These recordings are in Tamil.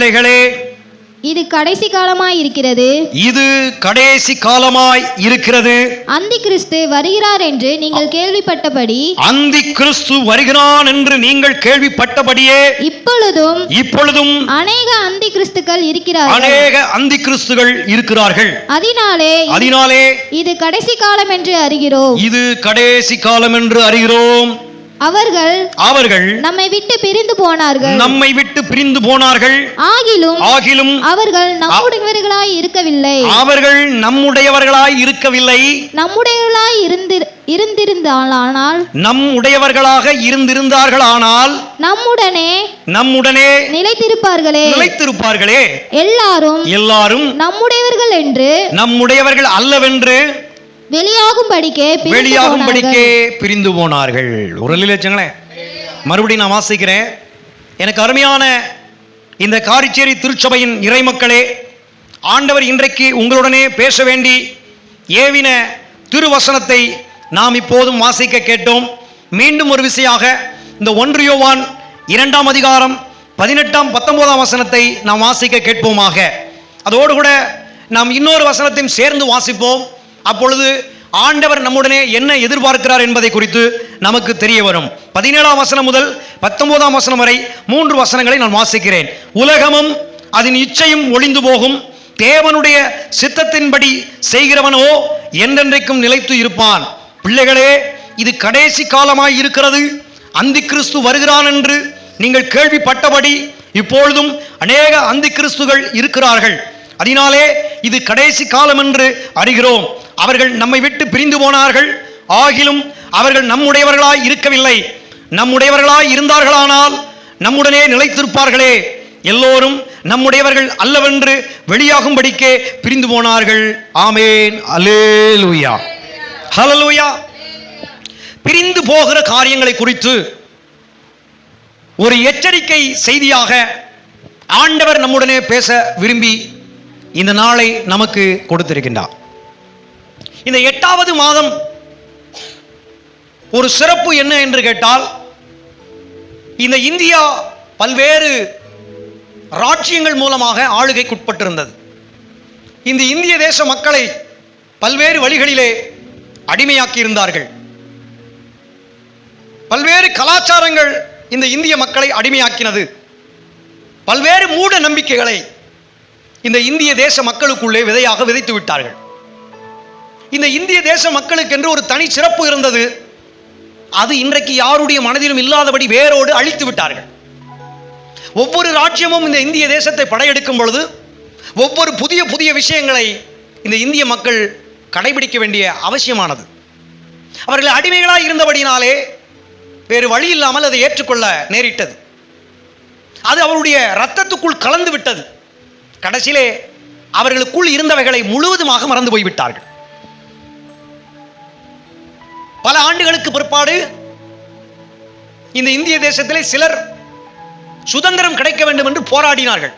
பிள்ளைகளே, இது கடைசி காலமாய் இருக்கிறது. இது கடைசி காலமாய் இருக்கிறது. அந்தி கிறிஸ்து வருகிறார் என்று நீங்கள் கேள்விப்பட்டபடி, அந்தி கிறிஸ்து வருகிறான் என்று நீங்கள் கேள்விப்பட்டபடியே இப்பொழுதும் அநேக அந்தி கிறிஸ்துக்கள் இருக்கிறார்கள். அநேக அந்தி கிறிஸ்துகள் இருக்கிறார்கள். அதனாலே இது கடைசி காலம் என்று அறிகிறோம். இது கடைசி காலம் என்று அறிகிறோம். அவர்கள் நம்மை விட்டு பிரிந்து போனார்கள். ஆகிலும் அவர்கள் நம்முடையவர்களாய் இருக்கவில்லை. நம்முடையவர்களாக இருந்திருந்தார்களானால் நம்முடனே நிலைத்திருப்பார்களே. எல்லாரும் நம்முடையவர்கள் அல்லவென்று வெளியாகும்படிக்கே பிரிந்து போனார்கள். ஒரு லட்சங்களே, மறுபடியும் நான் வாசிக்கிறேன். எனக்கு அருமையான இந்த காரிச்சேரி திருச்சபையின் இறைமக்களே, ஆண்டவர் இன்றைக்கு உங்களுடனே பேச வேண்டி ஏவின திருவசனத்தை நாம் இப்போதும் வாசிக்க கேட்டோம். மீண்டும் ஒரு விசையாக இந்த 1 யோவான் 2ஆம் அதிகாரம் 18-19 வசனத்தை நாம் வாசிக்க கேட்போமாக. அதோடு கூட நாம் இன்னொரு வசனத்தையும் சேர்ந்து வாசிப்போம். அப்பொழுது ஆண்டவர் நம்முடனே என்ன எதிர்பார்க்கிறார் என்பதை குறித்து நமக்கு தெரிய வரும். 17ஆம் வசனம் முதல் 19ஆம் வசனம் வரை 3 வசனங்களை நான் வாசிக்கிறேன். உலகமும் அதன் இச்சையும் ஒளிந்து போகும், தேவனுடைய சித்தத்தின்படி செய்கிறவனோ என்றென்றைக்கும் நிலைத்து இருப்பான். பிள்ளைகளே, இது கடைசி காலமாய் இருக்கிறது. அந்தி கிறிஸ்து வருகிறான் என்று நீங்கள் கேள்விப்பட்டபடி இப்பொழுதும் அநேக அந்தி கிறிஸ்துகள் இருக்கிறார்கள். அதனாலே இது கடைசி காலம் என்று அறிகிறோம். அவர்கள் நம்மை விட்டு பிரிந்து போனார்கள். ஆகிலும் அவர்கள் நம்முடையவர்களாய் இருக்கவில்லை. நம்முடையவர்களாய் இருந்தார்களானால் நம்முடனே நிலைத்திருப்பார்களே. எல்லோரும் நம்முடையவர்கள் அல்லவென்று வெளியாகும்படிக்கே பிரிந்து போனார்கள். ஆமேன், அல்லேலூயா, ஹல்லேலூயா. பிரிந்து போகிற காரியங்களை குறித்து ஒரு எச்சரிக்கை செய்தியாக ஆண்டவர் நம்முடனே பேச விரும்பி இந்த நாளை நமக்கு கொடுத்திருக்கின்றார். இந்த 8வது மாதம் ஒரு சிறப்பு என்ன என்று கேட்டால், இந்த இந்தியா பல்வேறு ராஜ்யங்கள் மூலமாக ஆளுகைக்குட்பட்டிருந்தது. இந்த இந்திய தேச மக்களை பல்வேறு வழிகளிலே அடிமையாக்கி இருந்தார்கள். பல்வேறு கலாச்சாரங்கள் இந்த இந்திய மக்களை அடிமையாக்கினது. பல்வேறு மூட நம்பிக்கைகளை இந்த இந்திய தேச மக்களுக்குள்ளே விதையாக விதைத்து விட்டார்கள். இந்த இந்திய தேச மக்களுக்கு என்று ஒரு தனி சிறப்பு இருந்தது. அது இன்றைக்கு யாருடைய மனதிலும் இல்லாதபடி வேரோடு அழித்து விட்டார்கள். ஒவ்வொரு ராஜ்யமும் இந்த இந்திய தேசத்தை படையெடுக்கும் பொழுது ஒவ்வொரு புதிய புதிய விஷயங்களை இந்த இந்திய மக்கள் கடைபிடிக்க வேண்டிய அவசியமானது. அவர்கள் அடிமைகளாக இருந்தபடினாலே வேறு வழி இல்லாமல் அதை ஏற்றுக்கொள்ள நேரிட்டது. அது அவருடைய இரத்தத்துக்குள் கலந்து விட்டது. கடைசியிலே அவர்களுக்குள் இருந்தவைகளை முழுவதுமாக மறந்து போய்விட்டார்கள். பல ஆண்டுகளுக்கு பிற்பாடு இந்த இந்திய தேசத்திலே சிலர் சுதந்திரம் கிடைக்க வேண்டும் என்று போராடினார்கள்.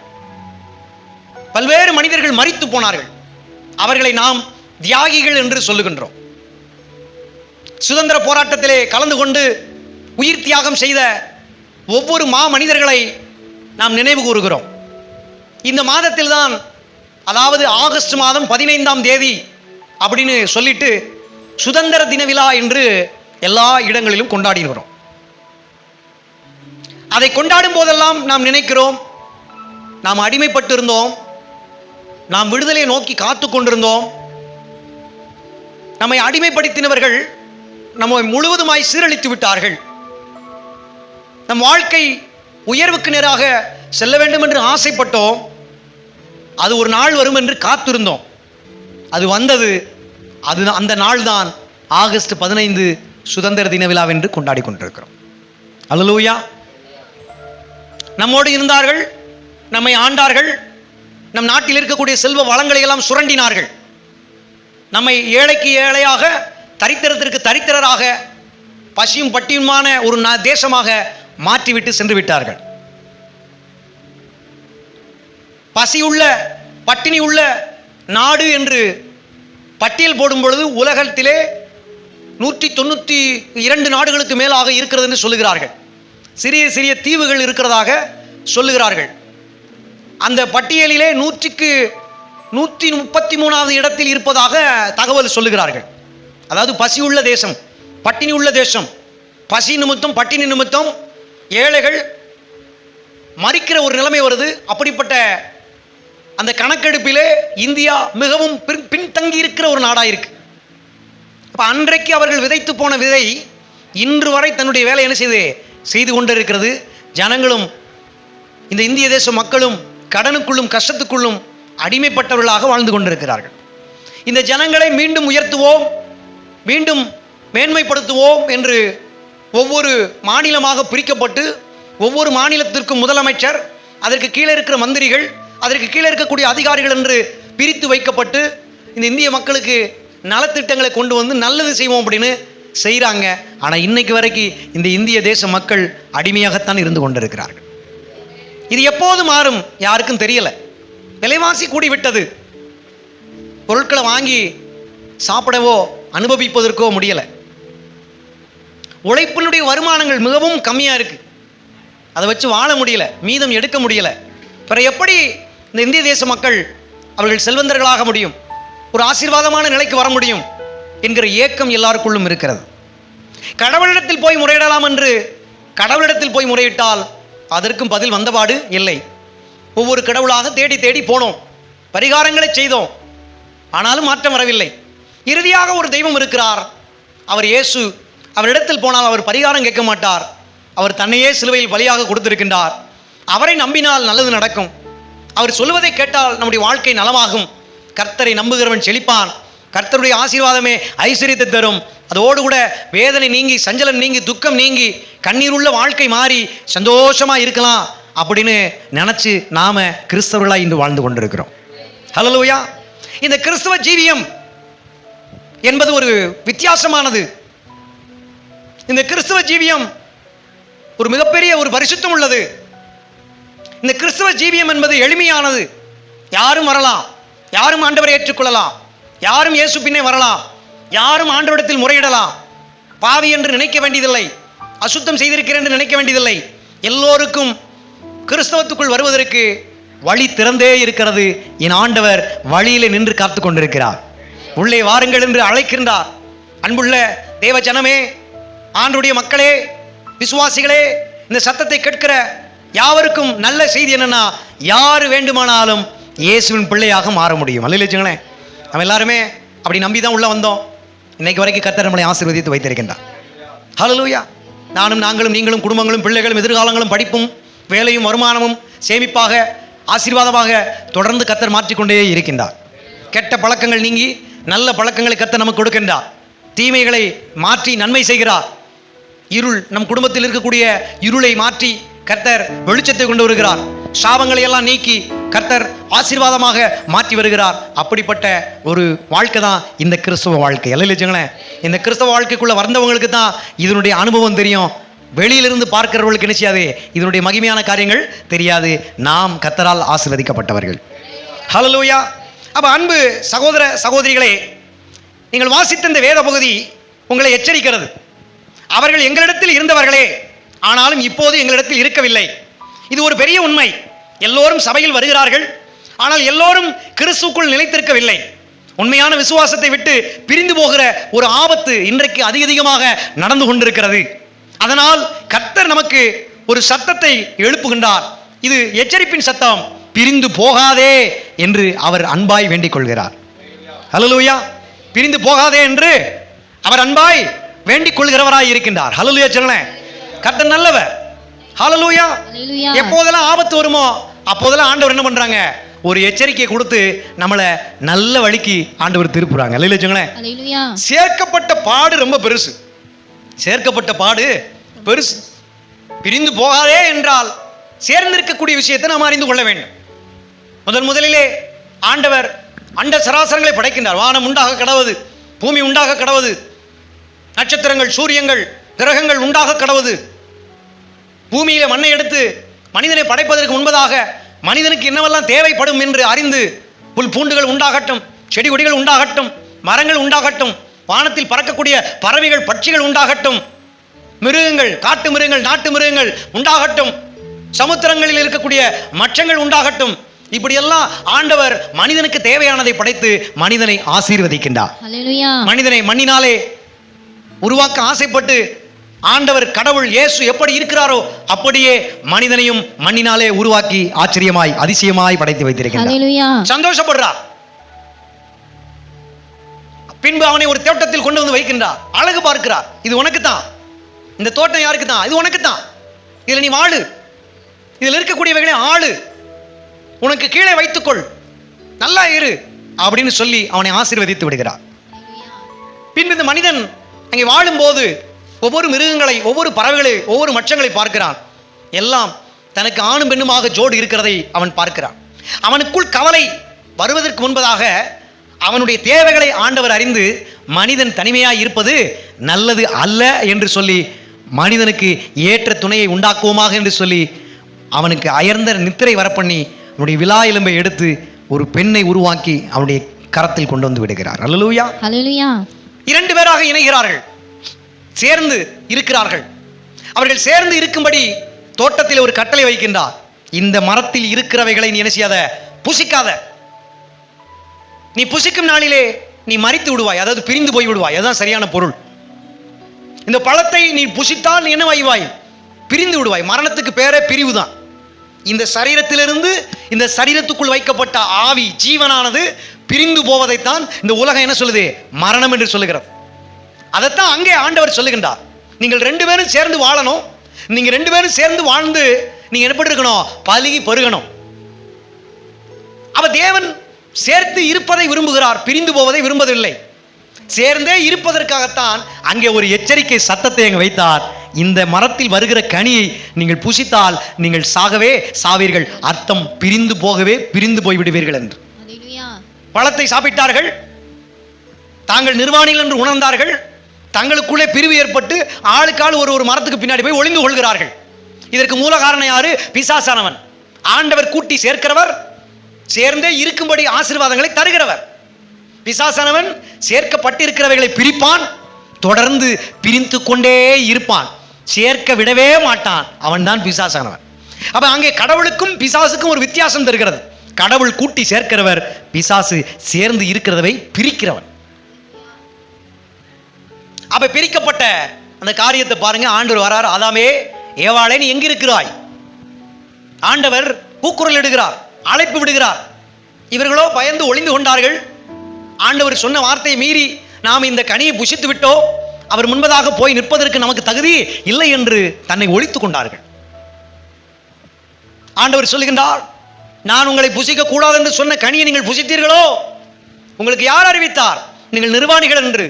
பல்வேறு மனிதர்கள் மரித்து போனார்கள். அவர்களை நாம் தியாகிகள் என்று சொல்லுகின்றோம். சுதந்திர போராட்டத்திலே கலந்து கொண்டு உயிர் தியாகம் செய்த ஒவ்வொரு மனிதர்களை நாம் நினைவு கூறுகிறோம். இந்த மாதத்தில் தான், அதாவது ஆகஸ்ட் மாதம் 15ஆம் தேதி அப்படின்னு சொல்லிட்டு சுதந்திர தின விழா என்று எல்லா இடங்களிலும் கொண்டாடினோம். அதை கொண்டாடும் போதெல்லாம் நாம் நினைக்கிறோம், நாம் அடிமைப்பட்டு இருந்தோம், நாம் விடுதலையை நோக்கி காத்து கொண்டிருந்தோம். நம்மை அடிமைப்படுத்தினவர்கள் நம்மை முழுவதுமாய் சீரழித்து விட்டார்கள். நம் வாழ்க்கை உயர்வுக்கு நேராக செல்ல வேண்டும் என்று ஆசைப்பட்டோம். அது ஒரு நாள் வரும் என்று காத்திருந்தோம். அது வந்தது. அது அந்த நாள் தான் ஆகஸ்ட் 15 சுதந்திர தின விழா என்று கொண்டாடி கொண்டிருக்கிறோம். அல்லேலூயா. நம்மோடு இருந்தார்கள், நம்மை ஆண்டார்கள், நம் நாட்டில் இருக்கக்கூடிய செல்வ வளங்களை எல்லாம் சுரண்டினார்கள். நம்மை ஏழைக்கு ஏழையாக, தரித்திரத்திற்கு தரித்திரராக, பசியும் பட்டியுமான ஒரு தேசமாக மாற்றிவிட்டு சென்று விட்டார்கள். பசியுள்ள பட்டினி உள்ள நாடு என்று பட்டியல் போடும் பொழுது உலகத்திலே 192 நாடுகளுக்கு மேலாக இருக்கிறது என்று சொல்லுகிறார்கள். சிறிய சிறிய தீவுகள் இருக்கிறதாக சொல்லுகிறார்கள். அந்த பட்டியலிலே 133வது இடத்தில் இருப்பதாக தகவல் சொல்லுகிறார்கள். அதாவது பசி உள்ள தேசம், பட்டினி உள்ள தேசம், பசி நிமித்தம் பட்டினி நிமித்தம் ஏழைகள் மறிக்கிற ஒரு நிலைமை வருது. அப்படிப்பட்ட அந்த கணக்கெடுப்பிலே இந்தியா மிகவும் பின்தங்கி இருக்கிற ஒரு நாடாக இருக்கு. அப்போ அன்றைக்கு அவர்கள் விதைத்து போன விதை இன்று வரை தன்னுடைய வேலை என்ன செய்து கொண்டிருக்கிறது. ஜனங்களும் இந்த இந்திய தேச மக்களும் கடனுக்குள்ளும் கஷ்டத்துக்குள்ளும் அடிமைப்பட்டவர்களாக வாழ்ந்து கொண்டிருக்கிறார்கள். இந்த ஜனங்களை மீண்டும் உயர்த்துவோம், மீண்டும் மேன்மைப்படுத்துவோம் என்று ஒவ்வொரு மாநிலமாக பிரிக்கப்பட்டு ஒவ்வொரு மாநிலத்திற்கும் முதலமைச்சர், அதற்கு கீழே இருக்கிற மந்திரிகள், அதற்கு கீழே இருக்கக்கூடிய அதிகாரிகள் என்று பிரித்து வைக்கப்பட்டு இந்த இந்திய மக்களுக்கு நலத்திட்டங்களை கொண்டு வந்து நல்லது செய்வோம் அப்படின்னு செய்கிறாங்க. ஆனால் இன்னைக்கு வரைக்கும் இந்த இந்திய தேச மக்கள் அடிமையாகத்தான் இருந்து கொண்டிருக்கிறார்கள். இது எப்போது மாறும் யாருக்கும் தெரியல. விலைவாசி கூடிவிட்டது. பொருட்களை வாங்கி சாப்பிடவோ அனுபவிப்பதற்கோ முடியலை. உழைப்பினுடைய வருமானங்கள் மிகவும் கம்மியாக இருக்குது. அதை வச்சு வாழ முடியல, மீதம் எடுக்க முடியல. பிறகு எப்படி இந்த இந்திய தேச மக்கள் அவர்கள் செல்வந்தர்களாக முடியும், ஒரு ஆசீர்வாதமான நிலைக்கு வர முடியும் என்கிற ஏக்கம் எல்லாருக்குள்ளும் இருக்கிறது. கடவுளிடத்தில் போய் முறையிடலாம் என்று கடவுளிடத்தில் போய் முறையிட்டால் அதற்கும் பதில் வந்தபாடு இல்லை. ஒவ்வொரு கடவுளாக தேடி தேடி போனோம், பரிகாரங்களை செய்தோம், ஆனாலும் மாற்றம் வரவில்லை. இறுதியாக ஒரு தெய்வம் இருக்கிறார், அவர் இயேசு. அவரிடத்தில் போனால் அவர் பரிகாரம் கேட்க மாட்டார். அவர் தன்னையே சிலுவையில் பலியாக கொடுத்திருக்கின்றார். அவரை நம்பினால் நல்லது நடக்கும். அவர் சொல்லுவதை கேட்டால் நம்முடைய வாழ்க்கை நலமாகும். கர்த்தரை நம்புகிறவன் செழிப்பான். கர்த்தருடைய ஆசீர்வாதமே ஐஸ்வரியத்தை தரும். அதோடு கூட வேதனை நீங்கி, சஞ்சலம் நீங்கி, துக்கம் நீங்கி, கண்ணீர் உள்ள வாழ்க்கை மாறி சந்தோஷமாக இருக்கலாம் அப்படின்னு நினச்சி நாம கிறிஸ்தவர்களாக இன்று வாழ்ந்து கொண்டிருக்கிறோம். ஹல்லேலூயா. இந்த கிறிஸ்தவ ஜீவியம் என்பது ஒரு வித்தியாசமானது. இந்த கிறிஸ்தவ ஜீவியம் ஒரு மிகப்பெரிய ஒரு பரிசுத்தம் உள்ளது. இந்த கிறிஸ்தவ ஜீவியம் என்பது எளிமையானது. யாரும் வரலாம், யாரும் ஆண்டவரை ஏற்றுக்கொள்ளலாம், யாரும் இயேசு பின்னே வரலாம், யாரும் ஆண்டவரிடத்தில் முறையிடலாம். பாவி என்று நினைக்க வேண்டியதில்லை, அசுத்தம் செய்திருக்கிறேன் என்று நினைக்க வேண்டியதில்லை. எல்லோருக்கும் கிறிஸ்தவத்துக்குள் வருவதற்கு வழி திறந்தே இருக்கிறது. என் ஆண்டவர் வழியிலே நின்று காத்து கொண்டிருக்கிறார். உள்ளே வாருங்கள் என்று அழைக்கின்றார். அன்புள்ள தேவ ஜனமே, ஆண்டவருடைய மக்களே, விசுவாசிகளே, இந்த சத்தத்தை கேட்கிற யாவருக்கும் நல்ல செய்தி என்னன்னா, யார் வேண்டுமானாலும் இயேசுவின் பிள்ளையாக மாற முடியும். அல்லேலூயா. நம்ம எல்லாருமே அப்படி நம்பி தான் உள்ள வந்தோம். இன்னைக்கு வரைக்கும் கர்த்தர் நம்மளை ஆசீர்வதித்து வைத்திருக்கின்றார். ஹல்லேலூயா. நாங்களும் நீங்களும் குடும்பங்களும் பிள்ளைகளும் எதிர்காலங்களும் படிப்பும் வேலையும் வருமானமும் சேமிப்பாக ஆசீர்வாதமாக தொடர்ந்து கர்த்தர் மாற்றிக்கொண்டே இருக்கின்றார். கெட்ட பழக்கங்கள் நீங்கி நல்ல பழக்கங்களை கர்த்தர் நமக்கு கொடுக்கின்றார். தீமைகளை மாற்றி நன்மை செய்கிறார். இருள், நம் குடும்பத்தில் இருக்கக்கூடிய இருளை மாற்றி கர்த்தர் வெளிச்சத்தை கொண்டு வருகிறார். சாபங்களை எல்லாம் நீக்கி கர்த்தர் ஆசீர்வாதமாக மாற்றி வருகிறார். அப்படிப்பட்ட ஒரு வாழ்க்கை தான் இந்த கிறிஸ்தவ வாழ்க்கை. அல்லேலூயா. இந்த கிறிஸ்தவ வாழ்க்கைக்குள்ள வந்தவங்களுக்கு தான் இதனுடைய அனுபவம் தெரியும். வெளியிலிருந்து பார்க்கிறவர்களுக்கு என்ன செய்யாது, இதனுடைய மகிமையான காரியங்கள் தெரியாது. நாம் கர்த்தரால் ஆசீர்வதிக்கப்பட்டவர்கள். ஹல்லேலூயா. அப்ப அன்பு சகோதர சகோதரிகளே, நீங்கள் வாசித்த இந்த வேத பகுதி உங்களை எச்சரிக்கிறது. அவர்கள் எங்களிடத்தில் இருந்தவர்களே, ஆனாலும் இப்போது எங்களிடத்தில் இருக்கவில்லை. இது ஒரு பெரிய உண்மை. எல்லோரும் சபையில் வருகிறார்கள், ஆனால் எல்லோரும் கிறிஸ்துவுக்குள் நிலைத்திருக்கவில்லை. உண்மையான விசுவாசத்தை விட்டு பிரிந்து போகிற ஒரு ஆபத்து இன்றைக்கு அதிகமாக நடந்து கொண்டிருக்கிறது. அதனால் கர்த்தர் நமக்கு ஒரு சத்தத்தை எழுப்புகின்றார். இது எச்சரிப்பின் சத்தம். பிரிந்து போகாதே என்று அவர் அன்பாய் வேண்டிக் கொள்கிறார். ஹல்லேலூயா. பிரிந்து போகாதே என்று அவர் அன்பாய் வேண்டிக் கொள்கிறவராய் இருக்கின்றார். ஹல்லேலூயா. சொல்லுங்க, கர்த்தர் நல்லவர். ஹல்லேலூயா. எப்போதெல்லாம் ஆபத்து வருமோ அப்போதெல்லாம் ஆண்டவர் என்ன பண்றாங்க, ஒரு எச்சரிக்கையை கொடுத்து நம்மளை நல்ல வழிக்கு ஆண்டவர் திருப்புறாங்க. ஹல்லேலூயா. சேர்க்கப்பட்ட பாடு ரொம்ப பெருசு. சேர்க்கப்பட்ட பாடு பெருசு. பிரிந்து போகாதே என்றால் சேர்ந்திருக்கக்கூடிய விஷயத்தை நாம் அறிந்து கொள்ள வேண்டும். முதலிலே ஆண்டவர் அண்ட சராசரங்களை படைக்கின்றார். வானம் உண்டாக கடவுது, பூமி உண்டாக கடவுது, நட்சத்திரங்கள் சூரியங்கள் கிரகங்கள் உண்டாக கடவுது. பூமியில மண்ணை எடுத்து மனிதனை படைப்பதற்கு முன்பதாக மனிதனுக்கு என்னவெல்லாம் தேவைப்படும் என்று அறிந்து புல் பூண்டுகள் உண்டாகட்டும், செடி கொடிகள் உண்டாகட்டும், மரங்கள் உண்டாகட்டும், வானத்தில் பறக்கக்கூடிய பறவைகள் பட்சிகள் உண்டாகட்டும், மிருகங்கள், காட்டு மிருகங்கள், நாட்டு மிருகங்கள் உண்டாகட்டும், சமுத்திரங்களில் இருக்கக்கூடிய மச்சங்கள் உண்டாகட்டும், இப்படியெல்லாம் ஆண்டவர் மனிதனுக்கு தேவையானதை படைத்து மனிதனை ஆசீர்வதிக்கின்றார். ஹல்லேலூயா. மனிதனை மண்ணினாலே உருவாக்க ஆசைப்பட்டு ஆண்டவர் கடவுள் இயேசு எப்படி இருக்கிறாரோ அப்படியே மனிதனையும் மண்ணினாலே உருவாக்கி ஆச்சரியமாய் அதிசயமாய் படைத்து வைத்திருக்கிறார். ஹல்லேலூயா. சந்தோஷப்படுறார். பின்பு அவனை ஒரு தோட்டத்தில் கொண்டு வந்து வைக்கின்றார். அழகு பார்க்கிறார். இது உனக்கு தான், இந்த தோட்டம் யாருக்கு தான்? இது உனக்கு தான். இதுல நீ வாழு, இதில் இருக்கக்கூடியவைகளை ஆளு, உனக்கு கீழே வைத்துக்கொள், நல்லா இரு அப்படின்னு சொல்லி அவனை ஆசீர்வதித்து விடுகிறார். பின்பு இந்த மனிதன் அங்கே வாழும்போது ஒவ்வொரு மிருகங்களை, ஒவ்வொரு பறவைகளை, ஒவ்வொரு மச்சங்களை பார்க்கிறான். எல்லாம் தனக்கு ஆணும் பெண்ணுமாக ஜோடு இருக்கிறதை அவன் பார்க்கிறான். அவனுக்குள் கவலை வருவதற்கு முன்பதாக அவனுடைய தேவைகளை ஆண்டவர் அறிந்து மனிதன் தனிமையாய் இருப்பது நல்லது அல்ல என்று சொல்லி மனிதனுக்கு ஏற்ற துணையை உண்டாக்குவோமாக என்று சொல்லி அவனுக்கு அயர்ந்த நித்திரை வரப்பண்ணி அவனுடைய விலா எலும்பை எடுத்து ஒரு பெண்ணை உருவாக்கி அவனுடைய கரத்தில் கொண்டு வந்து விடுகிறார். அல்லேலூயா. ஹல்லேலூயா. 2 பேராக இணைகிறார்கள், சேர்ந்து இருக்கிறார்கள். அவர்கள் சேர்ந்து இருக்கும்படி தோட்டத்தில் ஒரு கட்டளை வைக்கின்றார். இந்த மரத்தில் இருக்கிறவைகளை நீ என்ன செய்யாத, புசிக்காத. நீ புசிக்கும் நாளிலே நீ மரித்து விடுவாய், அதாவது பிரிந்து போய் விடுவாய். அதுதான் சரியான பொருள். இந்த பழத்தை நீ புசித்தால் நீ என்ன ஆய்வாய், பிரிந்து விடுவாய். மரணத்துக்கு பேரே பிரிவு தான். இந்த சரீரத்திலிருந்து இந்த சரீரத்துக்குள் வைக்கப்பட்ட ஆவி ஜீவனானது பிரிந்து போவதைத்தான் இந்த உலகம் என்ன சொல்லுது, மரணம் என்று சொல்லுகிறது. அதைத்தான் அங்கே ஆண்டவர் சொல்லுகின்றார். நீங்கள் 2 பேரும் சேர்ந்து வாழணும். நீங்க 2 பேரும் சேர்ந்து வாழ்ந்து நீங்க என்ன இருக்கணும், பலுகி பெருகணும். அவ தேவன் சேர்த்து இருப்பதை விரும்புகிறார், பிரிந்து போவதை விரும்பவில்லை. சேர்ந்தே இருப்பதற்காகத்தான் அங்கே ஒரு எச்சரிக்கை சத்தத்தை அங்கே வைத்தார். இந்த மரத்தில் வருகிற கனியை நீங்கள் புசித்தால் நீங்கள் சாகவே சாவீர்கள், அர்த்தம் பிரிந்து போகவே பிரிந்து போய்விடுவீர்கள் என்று. பழத்தை சாப்பிட்டார்கள், தாங்கள் நிர்வாணிகள் என்று உணர்ந்தார்கள். தங்களுக்குள்ளே பிரிவு ஏற்பட்டு ஆளுக்கால் ஒரு மரத்துக்கு பின்னாடி போய் ஒளிந்து கொள்கிறார்கள். இதற்கு மூல காரணம் யாரு? பிசாசானவன். ஆண்டவர் கூட்டி சேர்க்கிறவர், சேர்ந்தே இருக்கும்படி ஆசீர்வாதங்களை தருகிறவர். பிசாசானவன் சேர்க்கப்பட்டிருக்கிறவைகளை பிரிப்பான், தொடர்ந்து பிரிந்து கொண்டே இருப்பான், சேர்க்க விடவே மாட்டான். அவன் தான் பிசாசானவன். அப்ப அங்கே கடவுளுக்கும் பிசாசுக்கும் ஒரு வித்தியாசம் தெரிகிறது. கடவுள் கூட்டி சேர்க்கிறவர், பிசாசு சேர்ந்து இருக்கிறதை பிரிக்கிறவன். அப்ப பிரிக்கப்பட்ட அந்த காரியத்தை பாருங்க. ஆண்டவர் வரார். ஆதாமே, ஏவாளே, நீ எங்க இருக்கிறாய்? ஆண்டவர் கூக்குரல் இடுகிறார், அழைப்பு விடுகிறார். இவர்களோ பயந்து ஒளிந்து கொண்டார்கள். ஆண்டவர் சொன்ன வார்த்தையை மீறி நாம் இந்த கனியை புசித்து விட்டோம், அவர் முன்பதாக போய் நிற்பதற்கு நமக்கு தகுதி இல்லை என்று தன்னை ஒழித்துக் கொண்டார்கள். ஆண்டவர் சொல்லுகின்றார், நான் உங்களை புசிக்க கூடாது என்று சொன்ன கனியை நீங்கள் புசித்தீர்களோ? உங்களுக்கு யார் அறிவித்தார் நீங்கள் நிர்வாணிகள் என்று?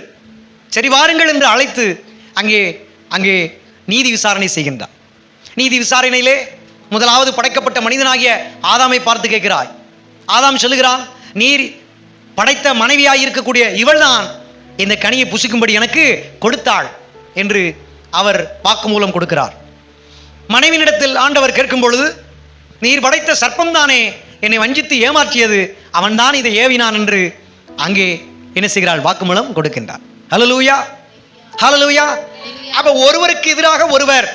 சரி வாருங்கள் என்று அழைத்து அங்கே அங்கே நீதி விசாரணை செய்கின்றார். நீதி விசாரணையிலே முதலாவது படைக்கப்பட்ட மனிதனாகிய ஆதாமை பார்த்து கேட்கிறாய். ஆதாம் சொல்லுகிறான், நீர் படைத்த மனைவியாய் இருக்கக்கூடிய இவள்தான் இந்த கனியை புசிக்கும்படி எனக்கு கொடுத்தாள் என்று அவர் வாக்கு மூலம் கொடுக்கிறார். மனைவியினிடத்தில் ஆண்டவர் கேட்கும் பொழுது, நீர் படைத்த சர்ப்பம் தானே என்னை வஞ்சித்து ஏமாற்றியது, அவன்தான் இதை ஏவினான் என்று அங்கே என்ன செய்கிறாள், வாக்கு மூலம் கொடுக்கின்றார். ஹல்லேலூயா, ஹல்லேலூயா. அப்ப ஒருவருக்கு எதிராக ஒருவர்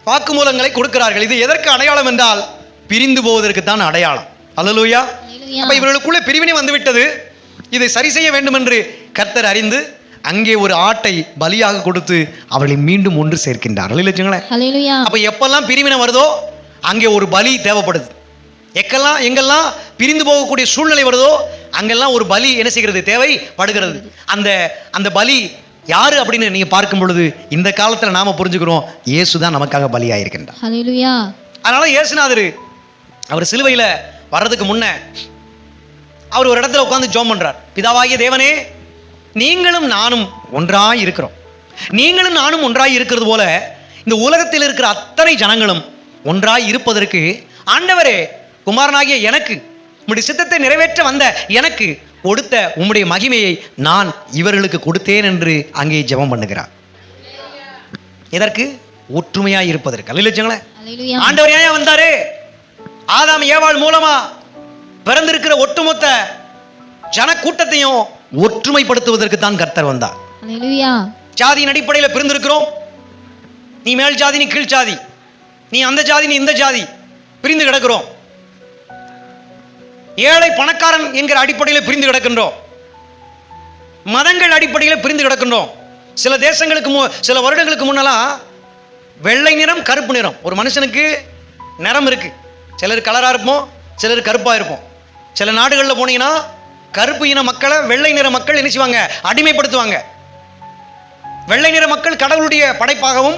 வாக்குமூலங்களை கொடுக்கிறார்கள். இது எதற்கு அடையாளம் என்றால் பிரிந்து போவதற்கு தான் அடையாளம். ஹல்லேலூயா. அப்ப இவர்களுக்குள்ளே பிரிவினை வந்துவிட்டது. இதை சரி செய்ய வேண்டும் என்று கர்த்தர் அறிந்து அங்கே ஒரு ஆட்டை பலியாக கொடுத்து அவர்களை மீண்டும் ஒன்று சேர்க்கின்றார். ஹல்லேலூயா. அப்ப எப்பெல்லாம் பிரிவினை வருதோ அங்கே ஒரு பலி தேவைப்படுது. எங்கெல்லாம் பிரிந்து போகக்கூடிய சூழ்நிலை வருதோ அங்கெல்லாம் ஒரு பலி என்ன செய்கிறது, தேவைப்படுகிறது. அந்த பலி யாரு அப்படின்னு நீங்க பார்க்கும் பொழுது இந்த காலத்துல நாம புரிஞ்சுக்கிறோம், இயேசுதான் நமக்காக பலியாயிருக்கின்றார். ஹல்லேலூயா. அதனால இயேசுநாதர் அவர் சிலுவையில வர்றதுக்கு முன்ன அவர் ஒரு இடத்துல உட்கார்ந்து ஜெபம் பண்றார். பிதாவாகிய தேவனே, நீங்களும் நானும் ஒன்றாய் இருக்கிறோம். நீங்களும் நானும் ஒன்றாய் இருக்கிறது போல இந்த உலகத்தில் இருக்கிற அத்தனை ஜனங்களும் ஒன்றாய் இருப்பதற்கு ஆண்டவரே, குமாரனாகிய எனக்கு உம்முடைய சித்தத்தை நிறைவேற்ற வந்த எனக்கு கொடுத்த உம்முடைய மகிமையை நான் இவர்களுக்கு கொடுத்தேன் என்று அங்கே ஜெபம் பண்ணுகிறார். எதற்கு? ஒற்றுமையாய் இருப்பதற்கு. அல்லேலூயா. ஆண்டவர் ஏன் வந்தாரு? ஆதாம் ஏவாள் மூலமா பிறந்திருக்கிற ஒட்டுமொத்த ஜன கூட்டத்தையும் ஒற்றுமைப்படுத்துவதற்கு தான் கர்த்தர் வந்தார். ஜாதியின் அடிப்படையில் பிரிந்திருக்கிறோம். நீ மேல் ஜாதி, நீ கீழ் ஜாதி, நீ அந்த ஜாதி, நீ இந்த ஜாதி, பிரிந்து கிடக்கிறோம். ஏழை பணக்காரன் என்கிற அடிப்படையில் பிரிந்து கிடக்கின்றோம். மதங்கள் அடிப்படையில் பிரிந்து கிடக்கின்றோம். சில தேசங்களுக்கு சில வருடங்களுக்கு முன்னெல்லாம் வெள்ளை நிறம் கருப்பு நிறம் ஒரு மனுஷனுக்கு நிறம் இருக்கு. சிலர் கலராக இருப்போம், சிலர் கருப்பாக இருப்போம். சில நாடுகளில் போனீங்கன்னா கருப்பு இன மக்களை வெள்ளை நிற மக்கள் என்ன செய்வாங்க, அடிமைப்படுத்துவாங்க. வெள்ளை நிற மக்கள் கடவுளுடைய படைப்பாகவும்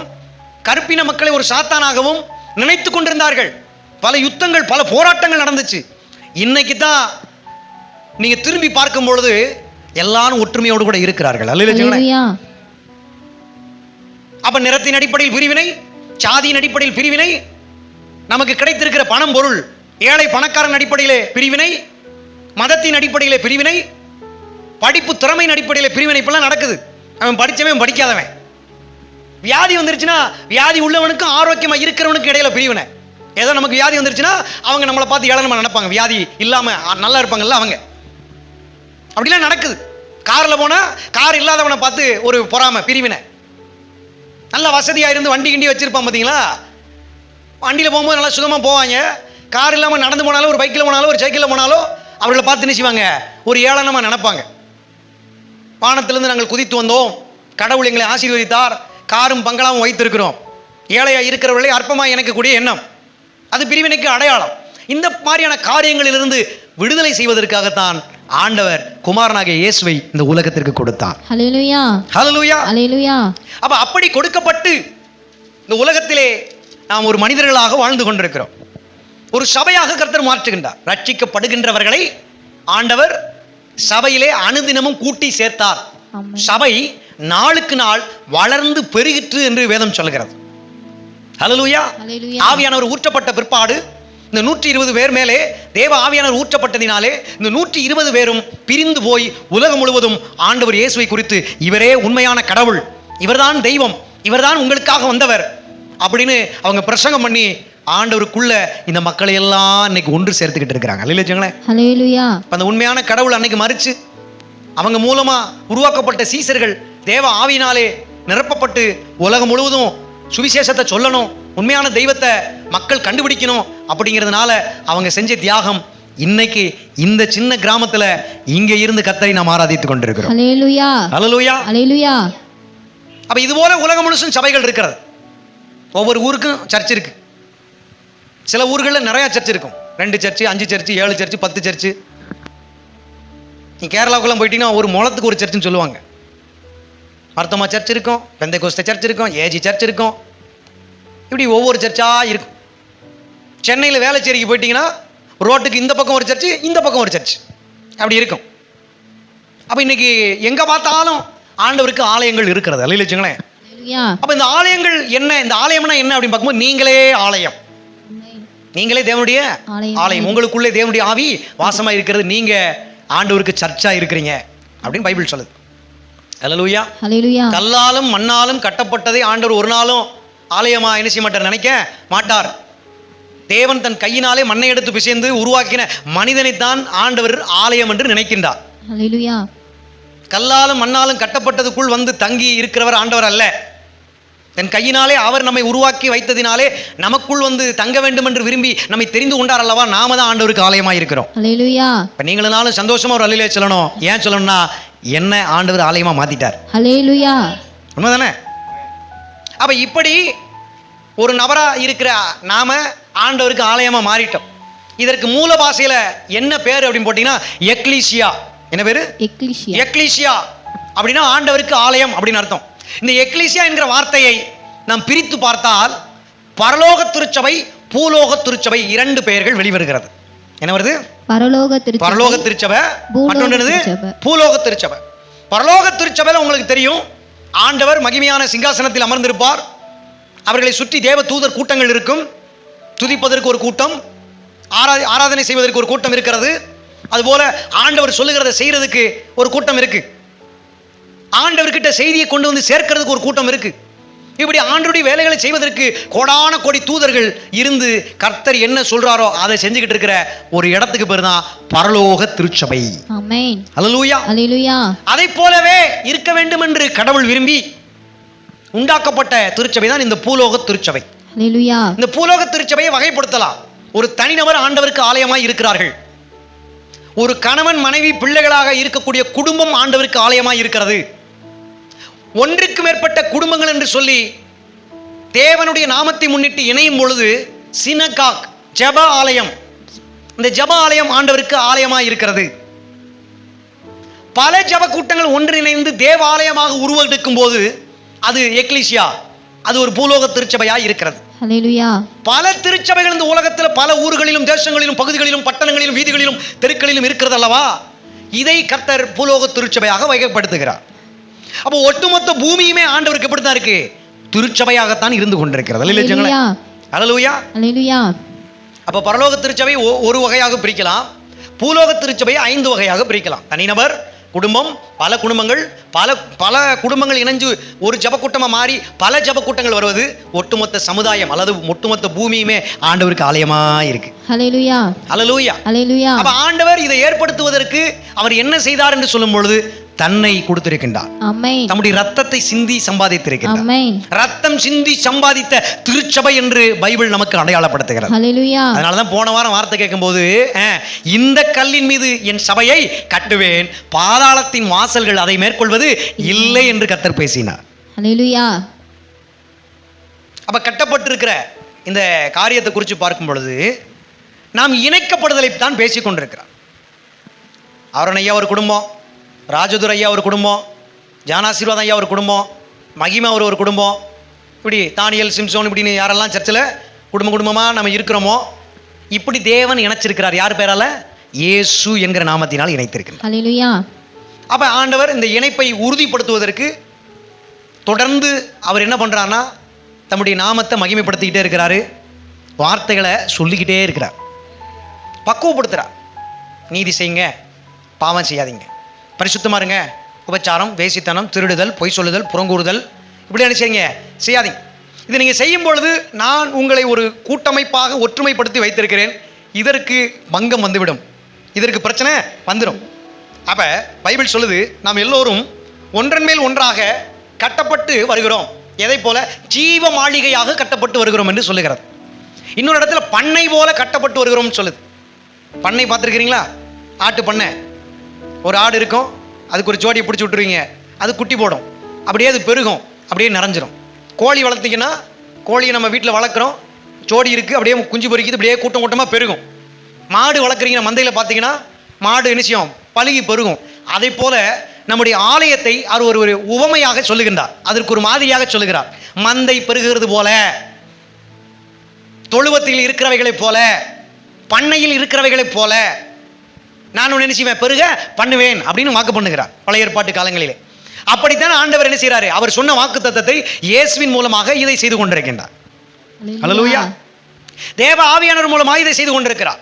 கருப்பின மக்களை ஒரு சாத்தானாகவும் நினைத்து கொண்டிருந்தார்கள். பல யுத்தங்கள், பல போராட்டங்கள் நடந்துச்சு. இன்னைக்கு தான் நீங்க திரும்பி பார்க்கும் பொழுது எல்லாரும் ஒற்றுமையோடு கூட இருக்கிறார்கள். அல்லேலூயா. அப்ப நிறத்தின் அடிப்படையில் பிரிவினை, சாதியின் அடிப்படையில் பிரிவினை, நமக்கு கிடைத்திருக்கிற பணம் பொருள், ஏழை பணக்காரன் அடிப்படையிலே பிரிவினை, மதத்தின் அடிப்படையிலே பிரிவினை, படிப்பு திறமையின் அடிப்படையிலே பிரிவினை இப்பெல்லாம் நடக்குது. அவன் படித்தவன் படிக்காதவன், வியாதி வந்துருச்சுன்னா வியாதி உள்ளவனுக்கும் ஆரோக்கியமா இருக்கிறவனுக்கு இடையில பிரிவினை. ஏதோ நமக்கு வியாதி வந்துருச்சுன்னா அவங்க நம்மளை பார்த்து ஏளனமா நினைப்பாங்க, வியாதி இல்லாம நல்லா இருப்பாங்கல்ல அவங்க. அப்படிலாம் நடக்குது. கார்ல போனா கார் இல்லாதவனை பார்த்து ஒரு பொறாமை, பிரிவினை. நல்ல வசதியா இருந்து வண்டி கிண்டி வச்சிருப்பான் பார்த்தீங்களா, வண்டியில போகும்போது நல்லா சுகமா போவாங்க. கார் இல்லாம நடந்து போனாலும், ஒரு பைக்கில் போனாலும், ஒரு சைக்கிளில் போனாலும் அவர்களை பார்த்து நினைச்சுவாங்க, ஒரு ஏளனமா நினைப்பாங்க. வானத்திலிருந்து நாங்கள் குதித்து வந்தோம், கடவுள் எங்களை ஆசீர்வதித்தார், காரும் பங்களாவும் வைத்திருக்கிறோம், ஏழையா இருக்கிறவர்களை அற்பமா இணைக்கக்கூடிய எண்ணம், அது பிரிவினைக்கு அடையாளம். இந்த மாதிரியான காரியங்களிலிருந்து விடுதலை செய்வதற்காகத்தான் ஆண்டவர் குமாரனாகிய இயேசுவை இந்த உலகத்திற்கு கொடுத்தார். ஹல்லேலூயா, ஹல்லேலூயா, ஹல்லேலூயா. அப்ப அப்படி கொடுக்கப்பட்டு இந்த உலகத்திலே நாம் ஒரு மனிதர்களாக வாழ்ந்து கொண்டிருக்கிறோம். ஒரு சபையாக கர்த்தர் மாற்றுகின்றார். ரட்சிக்கப்படுகின்றவர்களை ஆண்டவர் சபையிலே அனுதினமும் கூட்டி சேர்த்தார். சபை நாளுக்கு நாள் வளர்ந்து பெருகிற்று என்று வேதம் சொல்கிறது. ஹல்லேலூயா. ஆவியானவர் ஊற்றப்பட்ட பிற்பாடு இந்த 120 பேர் மேலே தேவ ஆவியானவர் ஊற்றப்பட்டதினாலே இந்த 120 பேரும் பிரிந்து போய் உலகம் முழுவதும் ஆண்டவர் இயேசுவை குறித்து, இவரே உண்மையான கடவுள், இவர்தான் தெய்வம், இவர்தான் உங்களுக்காக வந்தவர் அப்படின்னு அவங்க பிரசங்கம் பண்ணி ஆண்டவருக்குள்ள இந்த மக்களை எல்லாம் இன்னைக்கு ஒன்று சேர்த்துக்கிட்டு இருக்கிறாங்க. ஹல்லேலூயா. அந்த உண்மையான கடவுள் அன்னைக்கு மறிச்சு அவங்க மூலமா உருவாக்கப்பட்ட சீசர்கள் தேவ ஆவியினாலே நிரப்பப்பட்டு உலகம் முழுவதும் சுவிசேஷத்தை சொல்லணும், உண்மையான தெய்வத்தை மக்கள் கண்டுபிடிக்கணும் அப்படிங்கிறதுனால அவங்க செஞ்ச தியாகம் இன்னைக்கு இந்த சின்ன கிராமத்துல இங்க இருந்து கர்த்தரை நாம் ஆராதித்துக் கொண்டிருக்கிறோம். ஹல்லேலூயா, ஹல்லேலூயா, ஹல்லேலூயா. அப்ப இது போல உலகம் முழுசும் சபைகள் இருக்கிறது. ஒவ்வொரு ஊருக்கும் சர்ச் இருக்கு. சில ஊர்களில் நிறைய சர்ச் இருக்கும், 2 சர்ச்சு, 5 சர்ச்சு, 7 சர்ச்சு, 10 சர்ச்சு. நீ கேரளாவுக்குலாம் போயிட்டீங்கன்னா ஒரு முளத்துக்கு ஒரு சர்ச்சுன்னு சொல்லுவாங்க. மர்த்தமா சர்ச் இருக்கும், பெந்தைகோஸ்தே சர்ச் இருக்கும், ஏஜி சர்ச் இருக்கும், இப்படி ஒவ்வொரு சர்ச்சா இருக்கும். சென்னையில் வேளச்சேரிக்கு போயிட்டீங்கன்னா ரோட்டுக்கு இந்த பக்கம் ஒரு சர்ச்சு, இந்த பக்கம் ஒரு சர்ச், அப்படி இருக்கும். அப்போ இன்னைக்கு எங்க பார்த்தாலும் ஆண்டவருக்கு ஆலயங்கள் இருக்கிறது. அல்லேலூயா. அப்ப இந்த ஆலயங்கள் என்ன, இந்த ஆலயம்னா என்ன அப்படின்னு பார்க்கும்போது நீங்களே ஆலயம், நீங்களே தேவனுடைய ஆலயம், உங்களுக்குள்ளே தேவனுடைய ஆவி வாசமா இருக்கிறது, நீங்க ஆண்டவருக்கு சர்ச்சா இருக்கிறீங்க அப்படின்னு பைபிள் சொல்லுது. ஹல்லேலூயா, ஹல்லேலூயா. கல்லாலும் மண்ணாலும் கட்டப்பட்டதை ஆண்டவர் ஒரு நாளும் ஆலயமா என்ன செய்ய மாட்டார், நினைக்க மாட்டார். தேவன் தன் கையினாலே மண்ணை எடுத்து பிசைந்து உருவாக்கின மனிதனைத்தான் ஆண்டவர் ஆலயம் என்று நினைக்கின்றார். ஹல்லேலூயா. கல்லாலும் மண்ணாலும் கட்டப்பட்டதுக்குள் வந்து தங்கி இருக்கிறவர் ஆண்டவர் அல்ல. தன் கையினாலே அவர் நம்மை உருவாக்கி வைத்ததினாலே நமக்குள் வந்து தங்க வேண்டும் என்று விரும்பி நம்மை தெரிந்து கொண்டார் அல்லவா, நாம தான் ஆண்டவருக்கு ஆலயமாக இருக்கிறோம். ஹல்லேலூயா. இப்ப நீங்களும் சந்தோஷமா ஒரு அல்லேலூயா சொல்லணும். ஏன் சொல்லணும்னா என்ன ஆண்டவர் ஆலயமா மாத்திட்டார். ஹல்லேலூயா. உண்மைதானே? அப்ப இப்படி ஒரு நபரா இருக்கிற நாம ஆண்டவருக்கு ஆலயமா மாறிட்டோம். இதற்கு மூல பாஷையில என்ன பேர் அப்படின்னு போட்டீங்கன்னா எக்லீசியா. என்ன பேரு? எக்லீசியா. எக்லீசியா அப்படின்னா ஆண்டவருக்கு ஆலயம் அப்படின்னு அர்த்தம். இந்த எக்லீசியா என்கிற வார்த்தையை நாம் பிரித்து பார்த்தால் பரலோக திருச்சபை, பூலோக திருச்சபை 2 பெயர்கள் வெளிவருகிறது. என்ன வருது? பரலோக திருச்சபை, மற்றொன்று பூலோக திருச்சபை. பரலோக திருச்சபையில உங்களுக்கு தெரியும், ஆண்டவர் மகிமையான சிங்காசனத்தில் அமர்ந்திருப்பார். அவர்களை சுற்றி தேவ தூதர் கூட்டங்கள் இருக்கும். துதிப்பதற்கு ஒரு கூட்டம், ஆராதனை செய்வதற்கு ஒரு கூட்டம் இருக்கிறது. அதுபோல ஆண்டவர் சொல்லுகிறத செய்யறதுக்கு ஒரு கூட்டம் இருக்கு. ஆண்டவர்கிட்ட செய்தியை கொண்டு வந்து சேர்க்கிறதுக்கு ஒரு கூட்டம் இருக்கு. இப்படி ஆண்டவருடைய வேலைகளை செய்வதற்கு கோடான கோடி தூதர்கள் இருந்து கர்த்தர் என்ன சொல்றாரோ அதை செஞ்சுக்கிட்டு இருக்கிற ஒரு இடத்துக்கு பேர் தான் பரலோக திருச்சபை. ஆமென். ஹல்லேலூயா, ஹல்லேலூயா. அதை போலவே இருக்க வேண்டும் என்று கடவுள் விரும்பி உண்டாக்கப்பட்ட திருச்சபை தான் இந்த பூலோக திருச்சபை. ஹல்லேலூயா. இந்த பூலோக திருச்சபையை வகைப்படுத்தலாம். ஒரு தனிநபர் ஆண்டவருக்கு ஆலயமாய் இருக்கிறார்கள். ஒரு கணவன் மனைவி பிள்ளைகளாக இருக்கக்கூடிய குடும்பம் ஆண்டவருக்கு ஆலயமாய் இருக்கிறது. ஒன்றுக்கு மேற்பட்ட குடும்பங்கள் என்று சொல்லி தேவனுடைய நாமத்தை முன்னிட்டு இணையும் பொழுது சினகாக், ஜெப ஆலயம், இந்த ஜெப ஆலயம் ஆண்டவருக்கு ஆலயமாய் இருக்கிறது. பல ஜெப கூட்டங்கள் ஒன்றிணைந்து தேவாலயமாக உருவெடுக்கும் போது அது எக்லிசியா, அது ஒரு பூலோக திருச்சபையாய் இருக்கிறது. ஹல்லேலூயா. பல திருச்சபைகள் இந்த உலகத்தில் பல ஊர்களிலும் தேசங்களிலும் பகுதிகளிலும் பட்டணங்களிலும் வீதிகளிலும் தெருக்களிலும் இருக்கிறது அல்லவா? இதை கர்த்தர் பூலோக திருச்சபையாக வகைப்படுத்துகிறார். அப்போ ஒட்டுமொத்த பூமியுமே ஆண்டவருக்கு எப்படித்தான் இருக்கு? திருச்சபையாகத்தான் இருந்து கொண்டிருக்கிறது. அல்லேலூயா. ஹல்லேலூயா. அப்போ பரலோக திருச்சபை ஒரு வகையாக பிரிக்கலாம், பூலோக திருச்சபையை 5 வகையாக பிரிக்கலாம். தனிநபர், குடும்பம், பல குடும்பங்கள், பல குடும்பங்கள் இணைஞ்சு ஒரு ஜபக்கூட்டமாக மாறி பல ஜபக்கூட்டங்கள் வருவது ஒட்டுமொத்த சமுதாயம் அல்லது ஒட்டுமொத்த பூமியுமே ஆண்டவருக்கு ஆலயமா இருக்கு. ஹல்லேலூயா. ஹல்லேலூயா. ஹல்லேலூயா. அப்ப ஆண்டவர் இதை ஏற்படுத்துவதற்கு அவர் என்ன செய்தார் என்று சொல்லும் பொழுது தன்னை கொடுத்திருக்கின்றார். ஆமென். தம்முடைய ரத்தத்தை சிந்தி சம்பாதித்திருக்கிறார். ஆமென். ரத்தம் சிந்தி சம்பாதித்த திருச்சபை என்று பைபிள் நமக்கு அடையாளப்படுத்துகிறது. ஹல்லேலூயா. அதனாலதான் போன வாரம் வார்த்தை கேட்கும்போது இந்த கல்லின் மீது என் சபையை கட்டுவேன், பாதாளத்தின் வாசல்கள் அதை மேற்கொள்வது இல்லை என்று கர்த்தர் பேசினார். ஹல்லேலூயா. அப்ப கட்டப்பட்டிருக்கிற இந்த காரியத்தை குறித்து பார்க்கும் பொழுது நாம் இணைக்கப்படுதலை தான் பேசிக் கொண்டிருக்கிறார். அருண் ஐயா ஒரு குடும்பம், ராஜதுர் ஐயா ஒரு குடும்பம், ஜானாசீர்வாதம் ஐயா ஒரு குடும்பம், மகிமா ஒரு குடும்பம், இப்படி தானியல், சிம்சோன், இப்படின்னு யாரெல்லாம் சர்ச்சில் குடும்பமாக நம்ம இருக்கிறோமோ இப்படி தேவன் இணைச்சிருக்கிறார். யார் பேரால? இயேசு என்கிற நாமத்தினால் இணைத்திருக்கிறார். ஹல்லேலூயா. அப்போ ஆண்டவர் இந்த இணைப்பை உறுதிப்படுத்துவதற்கு தொடர்ந்து அவர் என்ன பண்ணுறாருன்னா தம்முடைய நாமத்தை மகிமைப்படுத்திக்கிட்டே இருக்கிறாரு, வார்த்தைகளை சொல்லிக்கிட்டே இருக்கிறார், பக்குவப்படுத்துகிறார். நீதி செய்யுங்க, பாவம் செய்யாதீங்க, பரிசுத்தமாக இருங்க, உபச்சாரம், வேசித்தனம், திருடுதல், பொய் சொல்லுதல், புறங்கூறுதல், இப்படி என்ன செய்யுங்க, செய்யாதீங்க. இதை நீங்கள் செய்யும் பொழுது நான் உங்களை ஒரு கூட்டமைப்பாக ஒற்றுமைப்படுத்தி வைத்திருக்கிறேன், இதற்கு பங்கம் வந்துவிடும், இதற்கு பிரச்சனை வந்துடும். அப்போ பைபிள் சொல்லுது நாம் எல்லோரும் ஒன்றன் மேல் ஒன்றாக கட்டப்பட்டு வருகிறோம். எதை போல? ஜீவ மாளிகையாக கட்டப்பட்டு வருகிறோம் என்று சொல்லுகிறது. இன்னொரு இடத்துல பண்ணை போல கட்டப்பட்டு வருகிறோம் சொல்லுது. பண்ணை பார்த்துருக்கிறீங்களா? ஆட்டு பண்ணை. ஒரு ஆடு இருக்கும், அதுக்கு ஒரு ஜோடியை பிடிச்சி விட்டுருவீங்க, அது குட்டி போடும், அப்படியே அது பெருகும், அப்படியே நிறைஞ்சிரும். கோழி வளர்த்திங்கன்னா, கோழியை நம்ம வீட்டில் வளர்க்குறோம், ஜோடி இருக்குது, அப்படியே குஞ்சு பொறிக்குது, அப்படியே கூட்டம் கூட்டமாக பெருகும். மாடு வளர்க்குறீங்கன்னா மந்தையில் பார்த்தீங்கன்னா மாடு என்ன செய்யும்? பழுகி பெருகும். அதை போல நம்முடைய ஆலயத்தை அவர் ஒரு உவமையாக சொல்லுகின்றார், அதற்கு ஒரு மாதிரியாக சொல்லுகிறார். மந்தை பெருகிறது போல, தொழுவத்தில் இருக்கிறவைகளைப் போல, பண்ணையில் இருக்கிறவைகளைப் போல நான் ஒன்று என்ன செய்வேன்? பெருக பண்ணுவேன் அப்படின்னு வாக்கு பண்ணுகிறார் பழைய ஏற்பாட்டு காலங்களிலே. அப்படித்தான் ஆண்டவர் என்ன செய்கிறாரு? அவர் சொன்ன வாக்கு தத்தத்தை இயேசுவின் மூலமாக இதை செய்து கொண்டிருக்கின்றார். ஹல்லேலூயா. தேவ ஆவியானவர் மூலமாக இதை செய்து கொண்டிருக்கிறார்.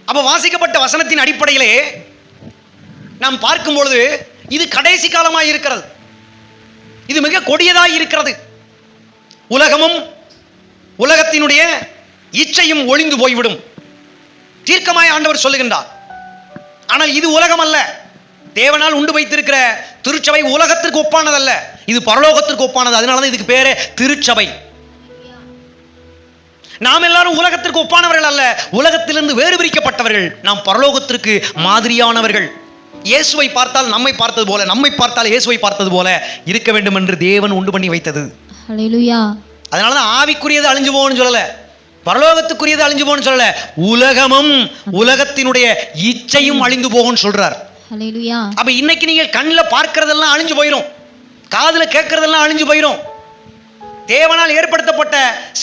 அப்ப வாசிக்கப்பட்ட வசனத்தின் அடிப்படையிலே நாம் பார்க்கும் பொழுது இது கடைசி காலமாய் இருக்கிறது, இது மிக கொடியதாய் இருக்கிறது. உலகமும் உலகத்தினுடைய இச்சையும் ஒளிந்து போய்விடும், தீர்க்கமாய் ஆண்டவர் சொல்லுகின்றார். ஆனால் இது உலகம் அல்ல. தேவனால் உண்டு வைத்திருக்கிற திருச்சபை உலகத்திற்கு ஒப்பானதல்ல, இது பரலோகத்திற்கு ஒப்பானது. அதனாலதான் இதுக்கு பேரே திருச்சபை. நாம் எல்லாரும் உலகத்திற்கு ஒப்பானவர்கள் அல்ல, உலகத்திலிருந்து வேறு பிரிக்கப்பட்டவர்கள். நாம் பரலோகத்திற்கு மாதிரியானவர்கள். இயேசுவை பார்த்தால் நம்மை பார்த்தது போல, நம்மை பார்த்தால் இயேசுவை பார்த்தது போல இருக்க வேண்டும் என்று தேவன் உண்டு பண்ணி வைத்தது. ஹல்லேலூயா. அதனாலதான் ஆவிக்குரியது அழிஞ்சு போகணும்னு சொல்லல, பரலோகத்துக்குரியது அழிஞ்சு போகணும்னு சொல்லல, உலகமும் உலகத்தினுடைய இச்சையும் அழிந்து போகும்னு சொல்றார். ஹல்லேலூயா. அப்ப இன்னைக்கு நீங்க கண்ணில் பார்க்கறதெல்லாம் அழிஞ்சு போயிடும், காதுல கேட்கறதெல்லாம் அழிஞ்சு போயிடும். தேவனால் ஏற்படுத்தப்பட்ட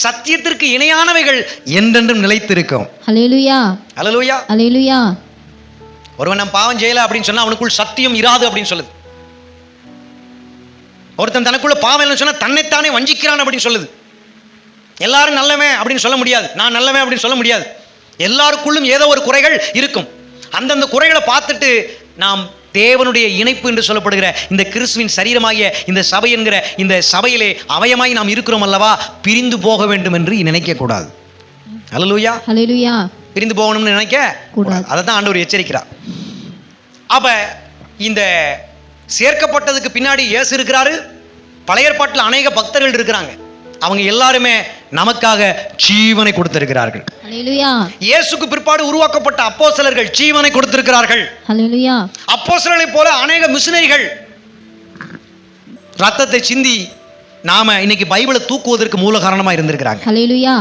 சத்தியத்திற்கு இணையானவைகள் என்றென்றும் நிலைத்திருக்கும். ஹல்லேலூயா. ஹல்லேலூயா. ஹல்லேலூயா. ஒருவன் நம்ம பாவம் செய்யல அப்படின்னு சொன்னா அவனுக்குள் சத்தியம் இராது அப்படின்னு சொல்லுது. ஒருத்தன் தனக்குள்ள பாவம் இல்லைன்னு சொன்னா தன்னைத்தானே வஞ்சிக்கிறான் அப்படின்னு சொல்லுது. எல்லாரும் நல்லவன் அப்படின்னு சொல்ல முடியாது, நான் நல்லவன் அப்படின்னு சொல்ல முடியாது. எல்லாருக்குள்ளும் ஏதோ ஒரு குறைகள் இருக்கும். அந்தந்த குறைகளை பார்த்துட்டு நாம் தேவனுடைய இணைப்பு என்று சொல்லப்படுகிற இந்த கிறிஸ்துவின் சரீரமாகிய இந்த சபை என்கிற இந்த சபையிலே அவயமாய் நாம் இருக்கிறோம் அல்லவா, பிரிந்து போக வேண்டும் என்று நினைக்க கூடாது. ஹல்லேலூயா. ஹல்லேலூயா. பிரிந்து போகணும்னு நினைக்க கூடாது. அதை தான் ஆண்டவர் எச்சரிக்கிறார். அப்ப இந்த சேர்க்கப்பட்டதுக்கு பின்னாடி இயேசு இருக்கிறாரு, பழைய ஏற்பாட்டில் அநேக பக்தர்கள் இருக்கிறாங்க. அவங்க எல்லாருமே நமக்காக ஜீவனை கொடுத்திருக்கிறார்கள். ஹல்லேலூயா. இயேசுக்கு பிற்பாடு உருவாக்கப்பட்ட அப்போஸ்தலர்கள் ஜீவனை கொடுத்திருக்கிறார்கள். ஹல்லேலூயா. அப்போஸ்தலர்களைப் போல அநேக மிஷனரிகள் ரத்தத்தை சிந்தி நாம இன்னைக்கு பைபிளை தூக்குவதற்கு மூல காரணமா இருந்திருக்கிறாங்க. ஹல்லேலூயா.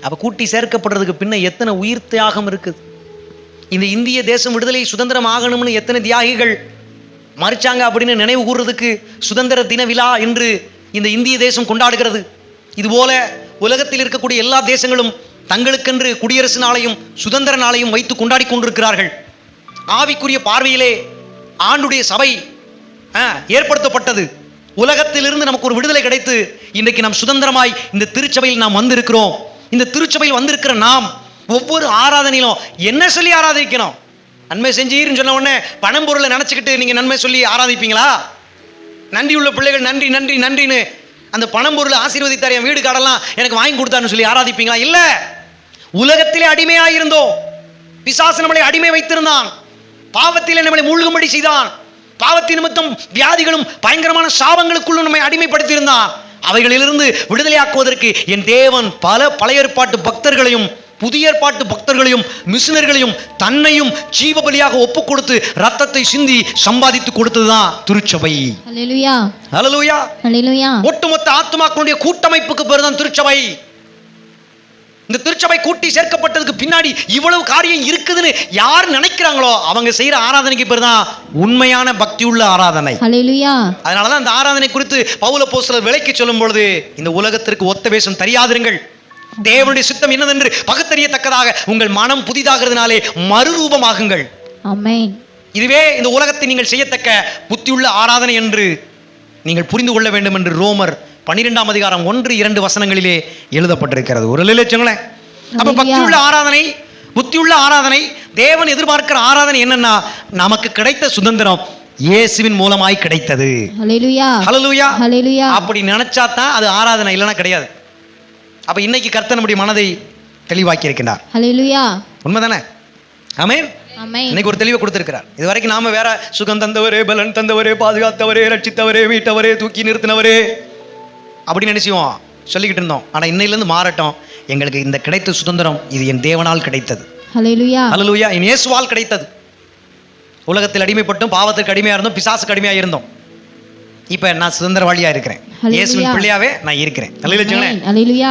அப்ப கூட்டி சேர்க்கப்படுறதுக்கு பின்ன எத்தனை உயிர் தியாகம் இருக்குது. இந்த இந்திய தேசம் விடுதலை சுதந்திரம் ஆகணும்னு எத்தனை தியாகிகள் மறிச்சாங்க அப்படின்னு நினைவு கூறுறதுக்கு சுதந்திர தின விழா என்று இந்த இந்திய தேசம் கொண்டாடுகிறது. இதுபோல உலகத்தில் இருக்கக்கூடிய எல்லா தேசங்களும் தங்களுக்கென்று குடியரசு நாளையும் சுதந்திர நாளையும் வைத்து கொண்டாடி கொண்டிருக்கிறார்கள். ஆவிக்குரிய பார்வையிலே ஆண்டுடைய சபை ஏற்படுத்தப்பட்டது. உலகத்திலிருந்து நமக்கு ஒரு விடுதலை கிடைத்து இன்றைக்கு நாம் சுதந்திரமாய் இந்த திருச்சபையில் நாம் வந்திருக்கிறோம். இந்த திருச்சபையில் வந்திருக்கிற நாம் ஒவ்வொரு ஆராதனையிலும் என்ன சொல்லி ஆராதிக்கணும்? நன்மை செஞ்சீர்னு சொன்ன உடனே பணம் பொருளை நினச்சிக்கிட்டு நீங்கள் நன்மை சொல்லி ஆராதிப்பீங்களா? நன்றி உள்ள பிள்ளைகள் நன்றி நன்றி நன்றின்னு அந்த பணம் பொருளை ஆசீர்வதித்தார், என் வீடு காடெல்லாம் எனக்கு வாங்கி கொடுத்தாருன்னு சொல்லி ஆராதிப்பீங்களா? இல்லை. உலகத்திலே அடிமையாக இருந்தோம். பிசாசு நம்மளை அடிமை வைத்திருந்தான். பாவத்திலே நம்மளை மூழ்கும்படி செய்தான். பாவத்தின் நிமித்தம் வியாதிகளும் பயங்கரமான சாபங்களுக்குள்ளும் நம்மை அடிமைப்படுத்தியிருந்தான். அவைகளிலிருந்து விடுதலையாக்குவதற்கு என் தேவன் பல பழைய ஏற்பாட்டு பக்தர்களையும் புதிய ஏற்பாட்டு பக்தர்களையும் மிஷனர்களையும் தன்னையும் ஜீவ பலியாக ஒப்பு கொடுத்து ரத்தத்தை சிந்தி சம்பாதித்து கொடுத்ததுதான் திருச்சபை. ஹல்லேலூயா. ஹல்லேலூயா. ஹல்லேலூயா. ஒட்டுமொத்த ஆத்துமாக்களுடைய கூட்டமைப்புக்கு பேர் தான் திருச்சபை. இந்த திருச்சபை கூட்டி சேர்க்கப்பட்டதுக்கு பின்னாடி இவ்வளவு காரியம் இருக்குதுன்னு யார் நினைக்கிறாங்களோ அவங்க செய்யற ஆராதனைக்கு பேர் தான் உண்மையான பக்தியுள்ள ஆராதனை. ஹல்லேலூயா. அதனாலதான் இந்த ஆராதனை குறித்து பவுல் அப்போஸ்தலர் விளக்கி சொல்லும் பொழுது இந்த உலகத்திற்கு ஒத்த வேஷம் தெரியாதிருங்கள், தேவனுடைய சித்தம் என்னதென்று பகுத்தறியத்தக்கதாக உங்கள் மனம் புதிதாகிறதுனாலே மறுரூபமாகுங்கள். ஆமென். இதுவே இந்த உலகத்தை நீங்கள் செய்யத்தக்க புத்தியுள்ள ஆராதனை என்று நீங்கள் புரிந்து கொள்ள வேண்டும் என்று ரோமர் 12ஆம் அதிகாரம் 1-2 வசனங்களிலே எழுதப்பட்டிருக்கிறது. ஒரு லட்சங்களேன். அப்ப பக்தியுள்ள ஆராதனை, புத்தியுள்ள ஆராதனை, தேவன் எதிர்பார்க்கிற ஆராதனை என்னன்னா நமக்கு கிடைத்த சுதந்திரம் இயேசுவின் மூலமாய் கிடைத்தது. ஹல்லேலூயா. ஹல்லேலூயா. ஹல்லேலூயா. அப்படி நினைச்சா தான் அது ஆராதனை, இல்லைன்னா கிடையாது. அப்ப இன்னைக்கு கர்த்தர் நம்முடைய மனதை தெளிவாக்கி இருக்கின்றார். ஹல்லேலூயா. உண்மைதானே? ஆமென். ஆமென். இன்னைக்கு ஒரு தெளிவை கொடுத்திருக்கிறார். இது வரைக்கும் நாம வேற சுகம் தந்தவரே, பலன் தந்தவரே, பாதுகாத்தவரே, ரட்சித்தவரே, மீட்டவரே, தூக்கி நிறுத்தினவரே அப்படின்னு நினைச்சுவோம், சொல்லிக்கிட்டு இருந்தோம். ஆனா இன்னையிலிருந்து மாறட்டும். எங்களுக்கு இந்த கிடைத்த சுதந்திரம் இது என் தேவனால் கிடைத்தது. ஹல்லேலூயா. ஹல்லேலூயா. என் இயேசுவால் கிடைத்தது. உலகத்தில் அடிமைப்பட்டும் பாவத்திற்கு அடிமையா இருந்தோம், பிசாசுக்கு அடிமையா இருந்தோம். இப்ப நான் சுதந்திரவாளியா இருக்கிறேன், இயேசுவின் பிள்ளையாவே நான் இருக்கிறேன். ஹல்லேலூயா.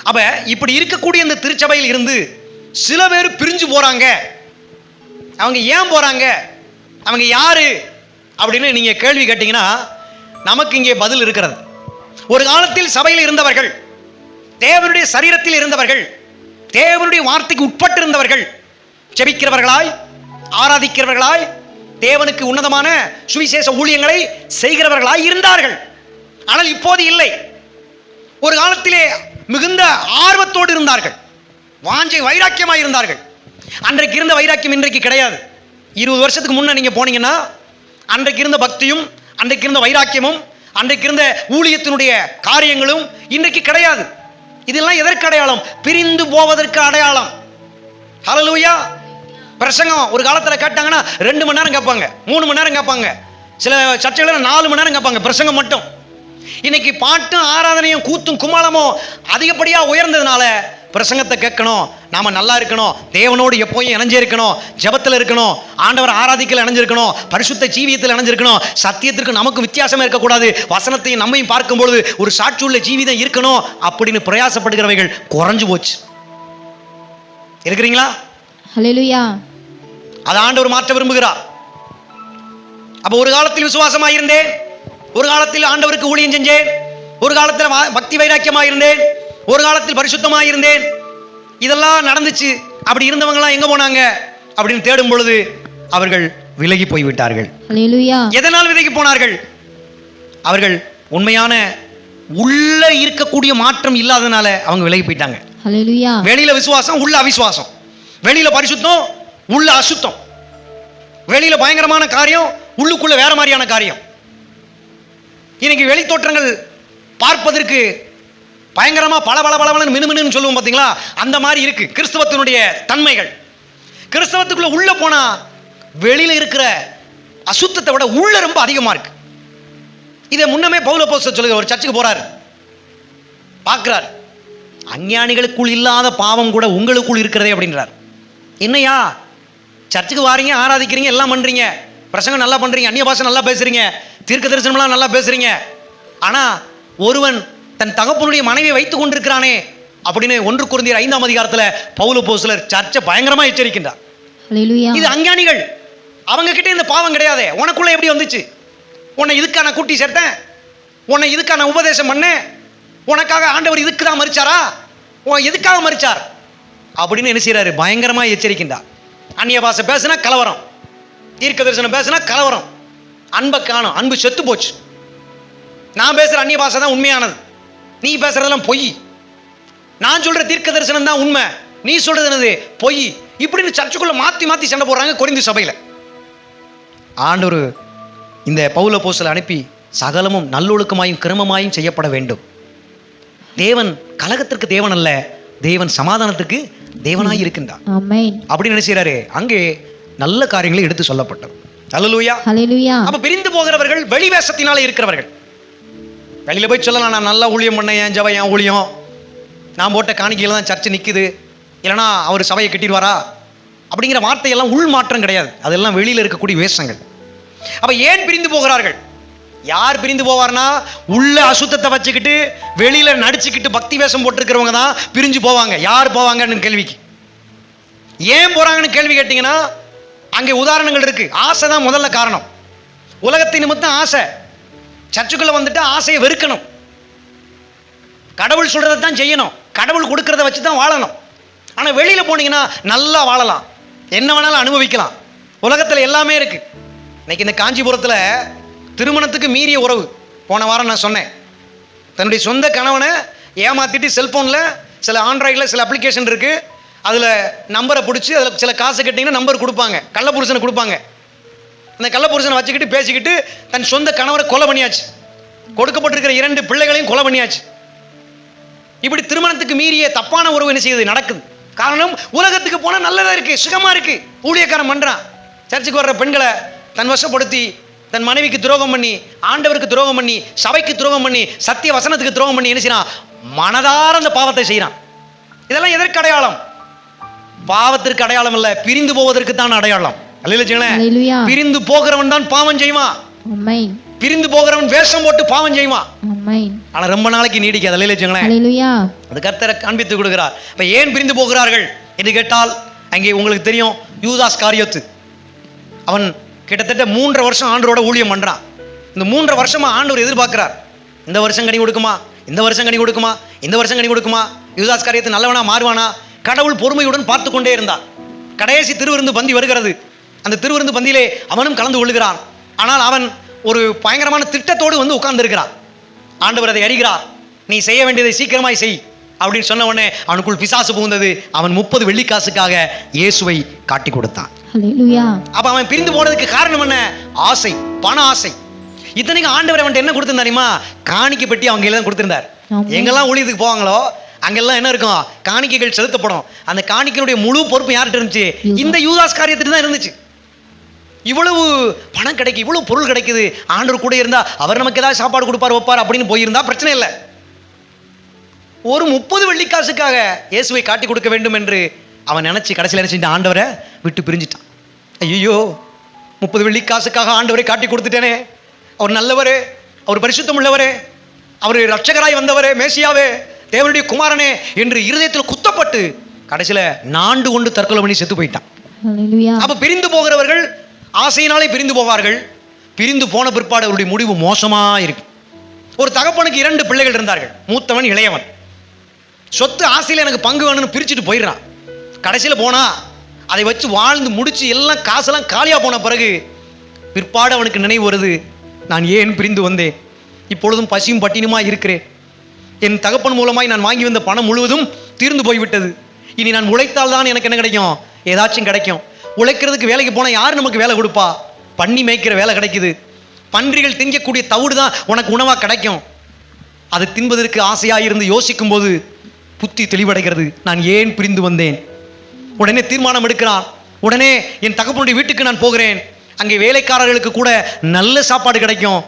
அப்ப இப்படி இருக்கக்கூடிய இந்த திருச்சபையில் இருந்து சில பேர் பிரிஞ்சு போறாங்க. அவங்க ஏன் போறாங்க, அவங்க யாரு அப்படின்னு நீங்க கேள்வி கேட்டீங்கன்னா நமக்கு இங்கே பதில் இருக்கிறது. ஒரு காலத்தில் சபையில் இருந்தவர்கள், தேவனுடைய சரீரத்தில் இருந்தவர்கள், தேவனுடைய வார்த்தைக்கு உட்பட்டு இருந்தவர்கள், ஜெபிக்கிறவர்களாய், ஆராதிக்கிறவர்களாய், தேவனுக்கு உன்னதமான சுவிசேஷ ஊழியங்களை செய்கிறவர்களாய் இருந்தார்கள். ஆனால் இப்போது இல்லை. ஒரு காலத்திலே மிகுந்த ஆர்வத்தோடு இருந்தார்கள், வாஞ்சை வைராக்கியமாய் இருந்தார்கள். அன்றைக்கு இருந்த வைராக்கியம் இன்றைக்கு கிடையாது. 20 வருஷத்துக்கு முன்ன நீங்க போனீங்கன்னா அன்றைக்கு இருந்த பக்தியும், அன்றைக்கு இருந்த வைராக்கியமும், அன்றைக்கு இருந்த ஊழியத்தினுடைய காரியங்களும் இன்றைக்கு கிடையாது. இதெல்லாம் எதற்கு அடையாளம்? பிரிந்து போவதற்கு அடையாளம். ஹல்லேலூயா. பிரசங்கம் ஒரு காலத்தில் கேட்டாங்கன்னா 2 மணி நேரம் கேட்பாங்க, 3 மணி நேரம் கேட்பாங்க, சில சர்ச்சைகள் 4 மணி நேரம் கேட்பாங்க பிரசங்கம் மட்டும். இன்னைக்கு பாட்டும் ஆராதனையும் கூத்தும் கும்மாளமும் அதிகப்படியா உயர்ந்ததுனால பிரசங்கத்தை கேட்கணும், நாம நல்லா இருக்கணும், தேவனோடு எப்போயும் இணைஞ்சே இருக்கணும், ஜெபத்தில் இருக்கணும், ஆண்டவர் ஆராதிக்கல இணைஞ்சிருக்கணும், பரிசுத்த ஜீவியத்தில் இணைஞ்சிருக்கணும், சத்தியத்திற்கு நமக்கு வித்தியாசமே இருக்கக்கூடாது, வசனத்தையும் நம்மையும் பார்க்கும்பொழுது ஒரு சாட்சியுள்ள ஜீவிதம் இருக்கணும் அப்படின்னு பிரயாசப்படுகிறவைகள் குறைஞ்சு போச்சு. இருக்கிறீங்களா? ஹல்லேலூயா. அதை ஆண்டவர் மாற்ற விரும்புகிறார். அப்ப ஒரு காலத்தில் விசுவாசமாக இருந்தேன், ஒரு காலத்தில் ஆண்டவருக்கு ஊழியம் செஞ்சேன், ஒரு காலத்தில் பக்தி வைராக்கியமாக இருந்தேன், ஒரு காலத்தில் பரிசுத்தமாக இருந்தேன், இதெல்லாம் நடந்துச்சு. அப்படி இருந்தவங்களாம் எங்க போனாங்க அப்படின்னு தேடும் பொழுது அவர்கள் விலகி போய்விட்டார்கள். ஹல்லேலூயா. எதனால் விலகி போனார்கள்? அவர்கள் உண்மையான உள்ள இருக்கக்கூடிய மாற்றம் இல்லாதனால அவங்க விலகி போயிட்டாங்க. ஹல்லேலூயா. வெளியில விசுவாசம், உள்ள அவிசுவாசம். வெளியில பரிசுத்தம், உள்ள அசுத்தம். வெளியில பயங்கரமான காரியம், உள்ளுக்குள்ள வேற மாதிரியான காரியம். இன்னைக்கு வெளி தோற்றங்கள் பார்ப்பதற்கு பயங்கரமா பளபளன்னு மினுமினுன்னு சொல்லுவோம் பாத்தீங்களா, அந்த மாதிரி இருக்கு கிறிஸ்தவத்தினுடைய தன்மைகள். கிறிஸ்தவத்துக்குள்ள உள்ள போனா வெளியில இருக்கிற அசுத்தத்தை விட உள்ள ரொம்ப அதிகமா இருக்கு. இதை முன்னமே பவுல் அப்போஸ்தலர் சொல்லுங்க. ஒரு சர்ச்சுக்கு போறாரு, பார்க்கிறார். அஞ்ஞானிகளுக்குள் இல்லாத பாவம் கூட உங்களுக்குள் இருக்கிறதே அப்படின்றார். என்னையா சர்ச்சுக்கு வாரீங்க, ஆராதிக்கிறீங்க, எல்லாம் பண்றீங்க, பிரசங்கம் நல்லா பண்றீங்க, அந்நிய பாஷை நல்லா பேசுறீங்க, தீர்க்க தரிசனம்லாம் நல்லா பேசுறீங்க, ஆனா ஒருவன் தன் தகப்பனுடைய மனைவியை வைத்துக் கொண்டிருக்கிறானே அப்படின்னு 1 கொரிந்தியர் 5ஆம் அதிகாரத்துல பவுல் அப்போஸ்தலர் சர்ச்சை பயங்கரமா எச்சரிக்கின்றார். ஹல்லேலூயா. இது அஞ்ஞானிகள், அவங்க கிட்ட இந்த பாவம் கிடையாது. உனக்குள்ள எப்படி வந்துச்சு? உன்னை இதுக்கான கூட்டி சேர்த்தேன், உன்னை இதுக்கான உபதேசம் பண்ணேன், உனக்காக ஆண்டவர் இதுக்கு தான் மரிச்சாரா, எதுக்காக மரிச்சார் அப்படின்னு என்ன செய்யறாரு? பயங்கரமா எச்சரிக்கின்றார். அந்நிய பாஷை பேசினா கலவரம், தீர்க்க தரிசனம் பேசினா கலவரம், அன்பை காணும், அன்பு செத்து போச்சு. நான் பேசுற அந்நிய பாஷை தான் உண்மையானது, நீ பேசுறதெல்லாம் பொய். நான் சொல்ற தீர்க்க தரிசனம் தான் உண்மை, நீ சொல்றது என்னது பொய். இப்படின்னு சர்ச்சுக்குள்ள மாத்தி மாத்தி சண்டை போடுறாங்க கொரிந்து சபையில. ஆண்டவர் இந்த பவுல் அப்போஸ்தலரை அனுப்பி சகலமும் நல்லொழுக்கமாயும் கிரமமாயும் செய்யப்பட வேண்டும். தேவன் கலகத்திற்கு தேவன் அல்ல, தேவன் சமாதானத்துக்கு தேவனாய் இருக்கின்றார். ஆமென். அப்படி நினைச்சாரு. அங்கே நல்ல காரியங்களை எடுத்து சொல்லப்பட்டது. அல்லேலூயா. ஹல்லேலூயா. அப்ப பிரிந்து போகிறவர்கள் வெளிவேஷத்தினால இருக்கிறவர்கள். வெளியில போய் சொல்லலாம், நான் நல்லா ஊழியம் பண்ணேன், என் ஜபம் என் ஊழியம், நான் போட்ட காணிக்கையில தான் சர்ச்சை நிக்குது, இல்லைனா அவர் சபையை கட்டிடுவாரா அப்படிங்கிற வார்த்தையெல்லாம் உள் மாற்றம் கிடையாது. அதெல்லாம் வெளியில இருக்கக்கூடிய வேஷங்கள். அப்ப ஏன் பிரிந்து போகிறார்கள்? யார் பிரிந்து போவார்னா, உள்ள அசுத்தத்தை வச்சுக்கிட்டு வெளியில நடிச்சுக்கிட்டு பக்தி வேஷம் போட்டிருக்கிறவங்க தான் பிரிஞ்சு போவாங்க. யார் போவாங்கன்னு கேள்விக்கு ஏன் போறாங்கன்னு கேள்வி கேட்டீங்கன்னா, அங்கே உதாரணங்கள் இருக்கு. ஆசை தான் முதல்ல காரணம். உலகத்தின் நிமித்தம் ஆசை. சர்ச்சுக்குள்ள வந்துட்டு ஆசையை வெறுக்கணும். கடவுள் சொல்றதை தான் செய்யணும், கடவுள் கொடுக்கறத வச்சு தான் வாழணும். ஆனா வெளியில போனீங்கன்னா நல்லா வாழலாம், என்ன வேணாலும் அனுபவிக்கலாம், உலகத்துல எல்லாமே இருக்கு. இன்னைக்கு இந்த காஞ்சிபுரத்துல திருமணத்துக்கு மீறிய உறவு. போன வாரம் நான் சொன்னேன், தன்னுடைய சொந்த கணவனை ஏமாத்திட்டு செல்போனில் சில ஆண்ட்ராய்டில் சில அப்ளிகேஷன் இருக்கு, அதில் நம்பரை பிடிச்சி அதில் சில காசு கட்டிங்கன்னா நம்பர் கொடுப்பாங்க, கள்ளப்புருஷனை கொடுப்பாங்க. அந்த கள்ளப்புருஷனை வச்சுக்கிட்டு பேசிக்கிட்டு தன் சொந்த கணவரை கொலை பண்ணியாச்சு, கொடுக்கப்பட்டிருக்கிற 2 பிள்ளைகளையும் கொலை பண்ணியாச்சு. இப்படி திருமணத்துக்கு மீறிய தப்பான உறவு என்ன செய்யுது, நடக்குது. காரணம், உலகத்துக்கு போனால் நல்லதா இருக்கு, சுகமா இருக்கு, ஊழியக்காரன் பண்றான். சர்ச்சுக்கு வர்ற பெண்களை தன் வசப்படுத்தி தன் மனைவிக்கு துரோகம் பண்ணி, ஆண்டவருக்கு துரோகம் பண்ணி, சபைக்கு துரோகம் பண்ணி, சத்திய வசனத்துக்கு துரோகம் பண்ணி என்ன செய்யறான்? மனதார அந்த பாவத்தை செய்யறான். இதெல்லாம் எதற்கு அடையாளம்? பாவத்திற்கு அடையாளம் இல்ல, பிரிந்து போவதற்கு தான் அடையாளம். அல்லேலூயா. பிரிந்து போகிறவன் தான் பாவம் செய்வான். ஆமென். பிரிந்து போகிறவன் வேஷம் போட்டு பாவம் செய்வான். ஆமென். ஆனா ரொம்ப நாளைக்கு நீடிக்காது. அல்லேலூயா. அது கர்த்தரை காண்பித்து கொடுக்கிறார். இப்ப ஏன் பிரிந்து போகிறார்கள் என்று கேட்டால், அங்கே உங்களுக்கு தெரியும், யூதாஸ் காரியத்து அவன் கிட்டத்தட்ட 3.5 வருஷம் ஆண்டவரோட ஊழியம் பண்றான். இந்த 3.5 வருஷமா ஆண்டவர் எதிர்பார்க்கிறார், இந்த வருஷம் கனி கொடுக்குமா, இந்த வருஷம் கனி கொடுக்குமா, இந்த வருஷம் கனி கொடுக்குமா, யூதாஸ் காரியத்து நல்லவனா மாறுவானா. கடவுள் பொறுமையுடன் பார்த்து கொண்டே இருந்தார். கடைசி திருவிருந்து பந்தி வருகிறது. அந்த திருவிருந்து பந்தியிலே அவனும் கலந்து கொள்கிறான். ஆனால் அவன் ஒரு பயங்கரமான திட்டத்தோடு வந்து உட்கார்ந்து இருக்கிறான். ஆண்டவர் அதை அறிகிறார். நீ செய்ய வேண்டியதை சீக்கிரமாய் செய் அப்படின்னு சொன்ன உடனே அவனுக்குள் பிசாசு புகுந்தது. அவன் 30 வெள்ளிக்காசுக்காக இயேசுவை காட்டி கொடுத்தான். அல்லேலூயா. அப்ப அவன் பிரிந்து போனதுக்கு காரணம் என்ன? ஆசை, பண ஆசை. இத்தனைக்கும் ஆண்டவர் அவன்கிட்ட என்ன கொடுத்திருந்தாருமா? காணிக்கை பெட்டி அவங்க எல்லாம் கொடுத்திருந்தார். எங்கெல்லாம் ஊழியத்துக்கு போவாங்களோ அங்கெல்லாம் என்ன இருக்கும்? காணிக்கைகள் செலுத்தப்படும். அந்த காணிக்கையுடைய முழு பொறுப்பு யார்கிட்ட இருந்துச்சு? இந்த யூதாஸ் காரியத்துக்கு தான் இருந்துச்சு. இவ்வளவு பணம் கிடைக்கும், இவ்வளவு பொருள் கிடைக்குது, ஆண்டவர் கூட இருந்தா அவர் நமக்கு ஏதாவது சாப்பாடு கொடுப்பார் வைப்பார் அப்படின்னு போயிருந்தா பிரச்சனை இல்லை. ஒரு 30 வெள்ளிக்காசுக்காக இயேசுவை காட்டி கொடுக்க வேண்டும் என்று அவன் நினைச்சு கடைசியில் நினைச்சு ஆண்டவரை விட்டு பிரிஞ்சிட்டான். ஐயோ, 30 வெள்ளிக்காசுக்காக ஆண்டவரை காட்டி கொடுத்துட்டேனே, அவர் நல்லவரே, அவர் பரிசுத்தம் உள்ளவரே, அவர் ரட்சகராய் வந்தவரே, மேசியாவே, தேவனுடைய குமாரனே என்று இருதயத்தில் குத்தப்பட்டு கடைசியில் நாண்டு கொண்டு தற்கொலை பண்ணி செத்து போயிட்டான். அப்ப பிரிந்து போகிறவர்கள் ஆசையினாலே பிரிந்து போவார்கள். பிரிந்து போன பிற்பாடு அவருடைய முடிவு மோசமா இருக்கு. ஒரு தகப்பனுக்கு 2 பிள்ளைகள் இருந்தார்கள், மூத்தவன் இளையவன். சொத்து ஆசையில் எனக்கு பங்கு வேணும்னு பிரிச்சுட்டு போயிடுறான். கடைசியில் போனா அதை வச்சு வாழ்ந்து முடிச்சு எல்லாம் காசெல்லாம் காலியா போன பிறகு பிற்பாடு அவனுக்கு நினைவு வருது, நான் ஏன் பிரிந்து வந்தேன், இப்பொழுதும் பசியும் பட்டினியுமா இருக்கிறேன், என் தகப்பன் மூலமாய் நான் வாங்கி வந்த பணம் முழுவதும் தீர்ந்து போய்விட்டது, இனி நான் உழைத்தால் தான் எனக்கு என்ன கிடைக்கும்? ஏதாச்சும் கிடைக்கும். உழைக்கிறதுக்கு வேலைக்கு போனால் யார் நமக்கு வேலை கொடுப்பா? பன்னி மேய்க்கிற வேலை கிடைக்குது, பன்றிகள் திங்கக்கூடிய தவிடு தான் உனக்கு உணவாக கிடைக்கும். அது தின்பதற்கு ஆசையாக இருந்து யோசிக்கும் போது புத்தி தெளிவடைகிறது, நான் ஏன் பிரிந்து வந்தேன். உடனே தீர்மானம் எடுக்கிறான். உடனே என் தகப்பனுடைய வீட்டுக்கு நான் போகிறேன், அங்கே வேலைக்காரர்களுக்கு கூட நல்ல சாப்பாடு கிடைக்கும்,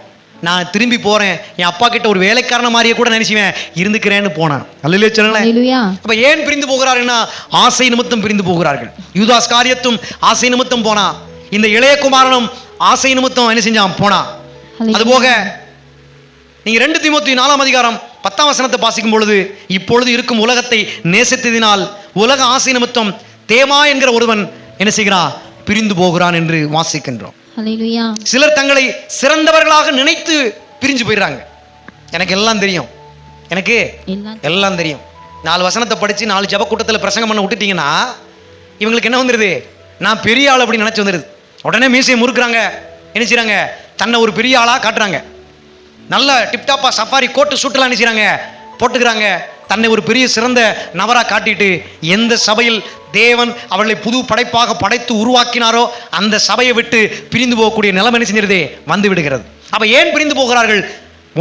நான் திரும்பி போறேன், என் அப்பா கிட்ட ஒரு வேலைக்காரன மாதிரியே கூட நினைச்சுவேன் இருந்துக்கிறேன்னு போனான். அல்லேலூயா சொல்லுங்களேன். ஹalleluya. அப்ப ஏன் பிரிந்து போகிறார்கள்னா ஆசை நிமித்தம் பிரிந்து போகிறார்கள். யூதாஸ் காரியத்தும் ஆசை நிமித்தம் போனா, இந்த இளைய குமாரனும் ஆசை நிமித்தம் என்ன செஞ்சான் போனா. அதுபோக நீங்க 2 தீமோத்தேயு 4ஆம் அதிகாரம் 10ஆம் வசனத்தை வாசிக்கும் பொழுது, இப்பொழுது இருக்கும் உலகத்தை நேசித்ததினால் உலக ஆசை நிமித்தம் தேமா என்கிற ஒருவன் என்ன செய்கிறான், பிரிந்து போகிறான் என்று வாசிக்கின்றோம். ஹalleluya. சிலர் தங்களை சிறந்தவர்களாக நினைத்து பிரிஞ்சு போயிடுறாங்க. எனக்கு எல்லாம் தெரியும், எனக்கு எல்லாம் தெரியும். 4 வசனத்தை படிச்சு 4 ஜெப கூட்டத்தில் பிரசங்கம் பண்ண விட்டுட்டீங்கன்னா இவங்களுக்கு என்ன வந்துடுது, நான் பெரிய ஆள் அப்படின்னு நினைச்சு வந்துடுது. உடனே மீசையை முறுக்குறாங்க, என்ன செய்றாங்க, தன்னை ஒரு பெரிய ஆளா காட்டுறாங்க. நல்ல டிப்டாப்பா சஃபாரி கோட்டு சூட்டெல்லாம் என்ன செய்றாங்க, போட்டுக்கிறாங்க. தன்னை ஒரு பெரிய சிறந்த நபரா காட்டிட்டு எந்த சபையில் தேவன் அவர்களை புது படைப்பாக படைத்து உருவாக்கினாரோ அந்த சபையை விட்டு பிரிந்து போகக்கூடிய நிலைமை என்ன செஞ்சிருது, வந்து விடுகிறது. அப்ப ஏன் பிரிந்து போகிறார்கள்?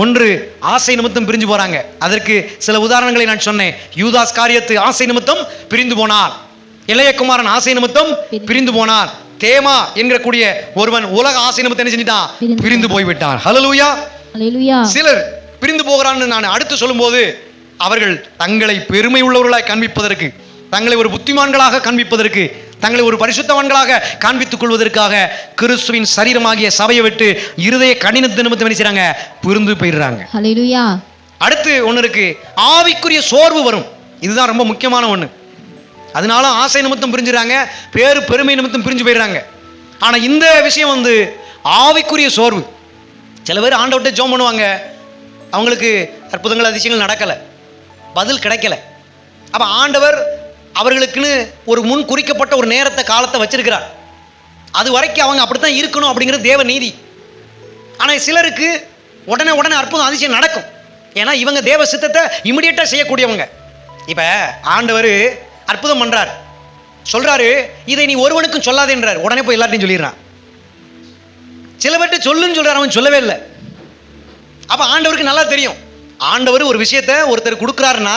ஒன்று, ஆசை நிமித்தம் பிரிஞ்சு போறாங்க. அதற்கு சில உதாரணங்களை நான் சொன்னேன். யூதாஸ் காரியத்து ஆசை நிமித்தம் பிரிந்து போனார், இளையகுமாரன் ஆசை நிமித்தம் பிரிந்து போனார், தேமா என்கிற கூடிய ஒருவன் உலக ஆசை நிமித்தம் என்ன செஞ்சிட்டான், பிரிந்து போய்விட்டான். ஹல்லேலூயா. ஹalleluya. சிலர் பிரிந்து போகிறான்னு நான் அடுத்து சொல்லும்போது, அவர்கள் தங்களை பெருமை உள்ளவர்களாய் காண்பிப்பதற்கு, தங்களை ஒரு புத்திமான்களாக காண்பிப்பதற்கு, தங்களை ஒரு பரிசுத்தவான்களாக காண்பித்துக் கொள்வதற்காக கிறிஸ்துவின் சரீரமாகிய சபையை விட்டு இருதய கடினத்து நிமித்தம் என்ன செய்றாங்க, பிரிந்து போயிடுறாங்க. ஹalleluya. அடுத்து ஒன்று இருக்கு, ஆவிக்குரிய சோர்வு வரும். இதுதான் ரொம்ப முக்கியமான ஒன்று. அதனால ஆசை நிமித்தம் பிரிஞ்சுறாங்க, பேரு பெருமை நிமித்தம் பிரிஞ்சு போயிடுறாங்க. ஆனா இந்த விஷயம் வந்து ஆவிக்குரிய சோர்வு. சில பேர் ஆண்டவர்கிட்ட ஜெபம் பண்ணுவாங்க, அவங்களுக்கு அற்புதங்கள் அதிசயங்கள் நடக்கலை, பதில் கிடைக்கல. அப்ப ஆண்டவர் அவர்களுக்குன்னு ஒரு முன் குறிக்கப்பட்ட ஒரு நேரத்தை காலத்தை வச்சிருக்கிறார். அது வரைக்கும் அவங்க அப்படித்தான் இருக்கணும் அப்படிங்கிறது தேவ நீதி. ஆனால் சிலருக்கு உடனே உடனே அற்புதம் அதிசயம் நடக்கும். ஏன்னா இவங்க தேவ சித்தத்தை இமிடியேட்டா செய்யக்கூடியவங்க. இப்ப ஆண்டவர் அற்புதம் பண்றார், சொல்றாரு இதை நீ ஒருவனுக்கும் சொல்லாதேன்றார், உடனே போய் எல்லாத்தையும் சொல்லிடுறான். சில பேர்ட்ட சொல்லுன்னு சொல்றாரு, அவன் சொல்லவே இல்லை. அப்ப ஆண்டவருக்கு நல்லா தெரியும், ஆண்டவர் ஒரு விஷயத்தை ஒருத்தர் கொடுக்குறாருன்னா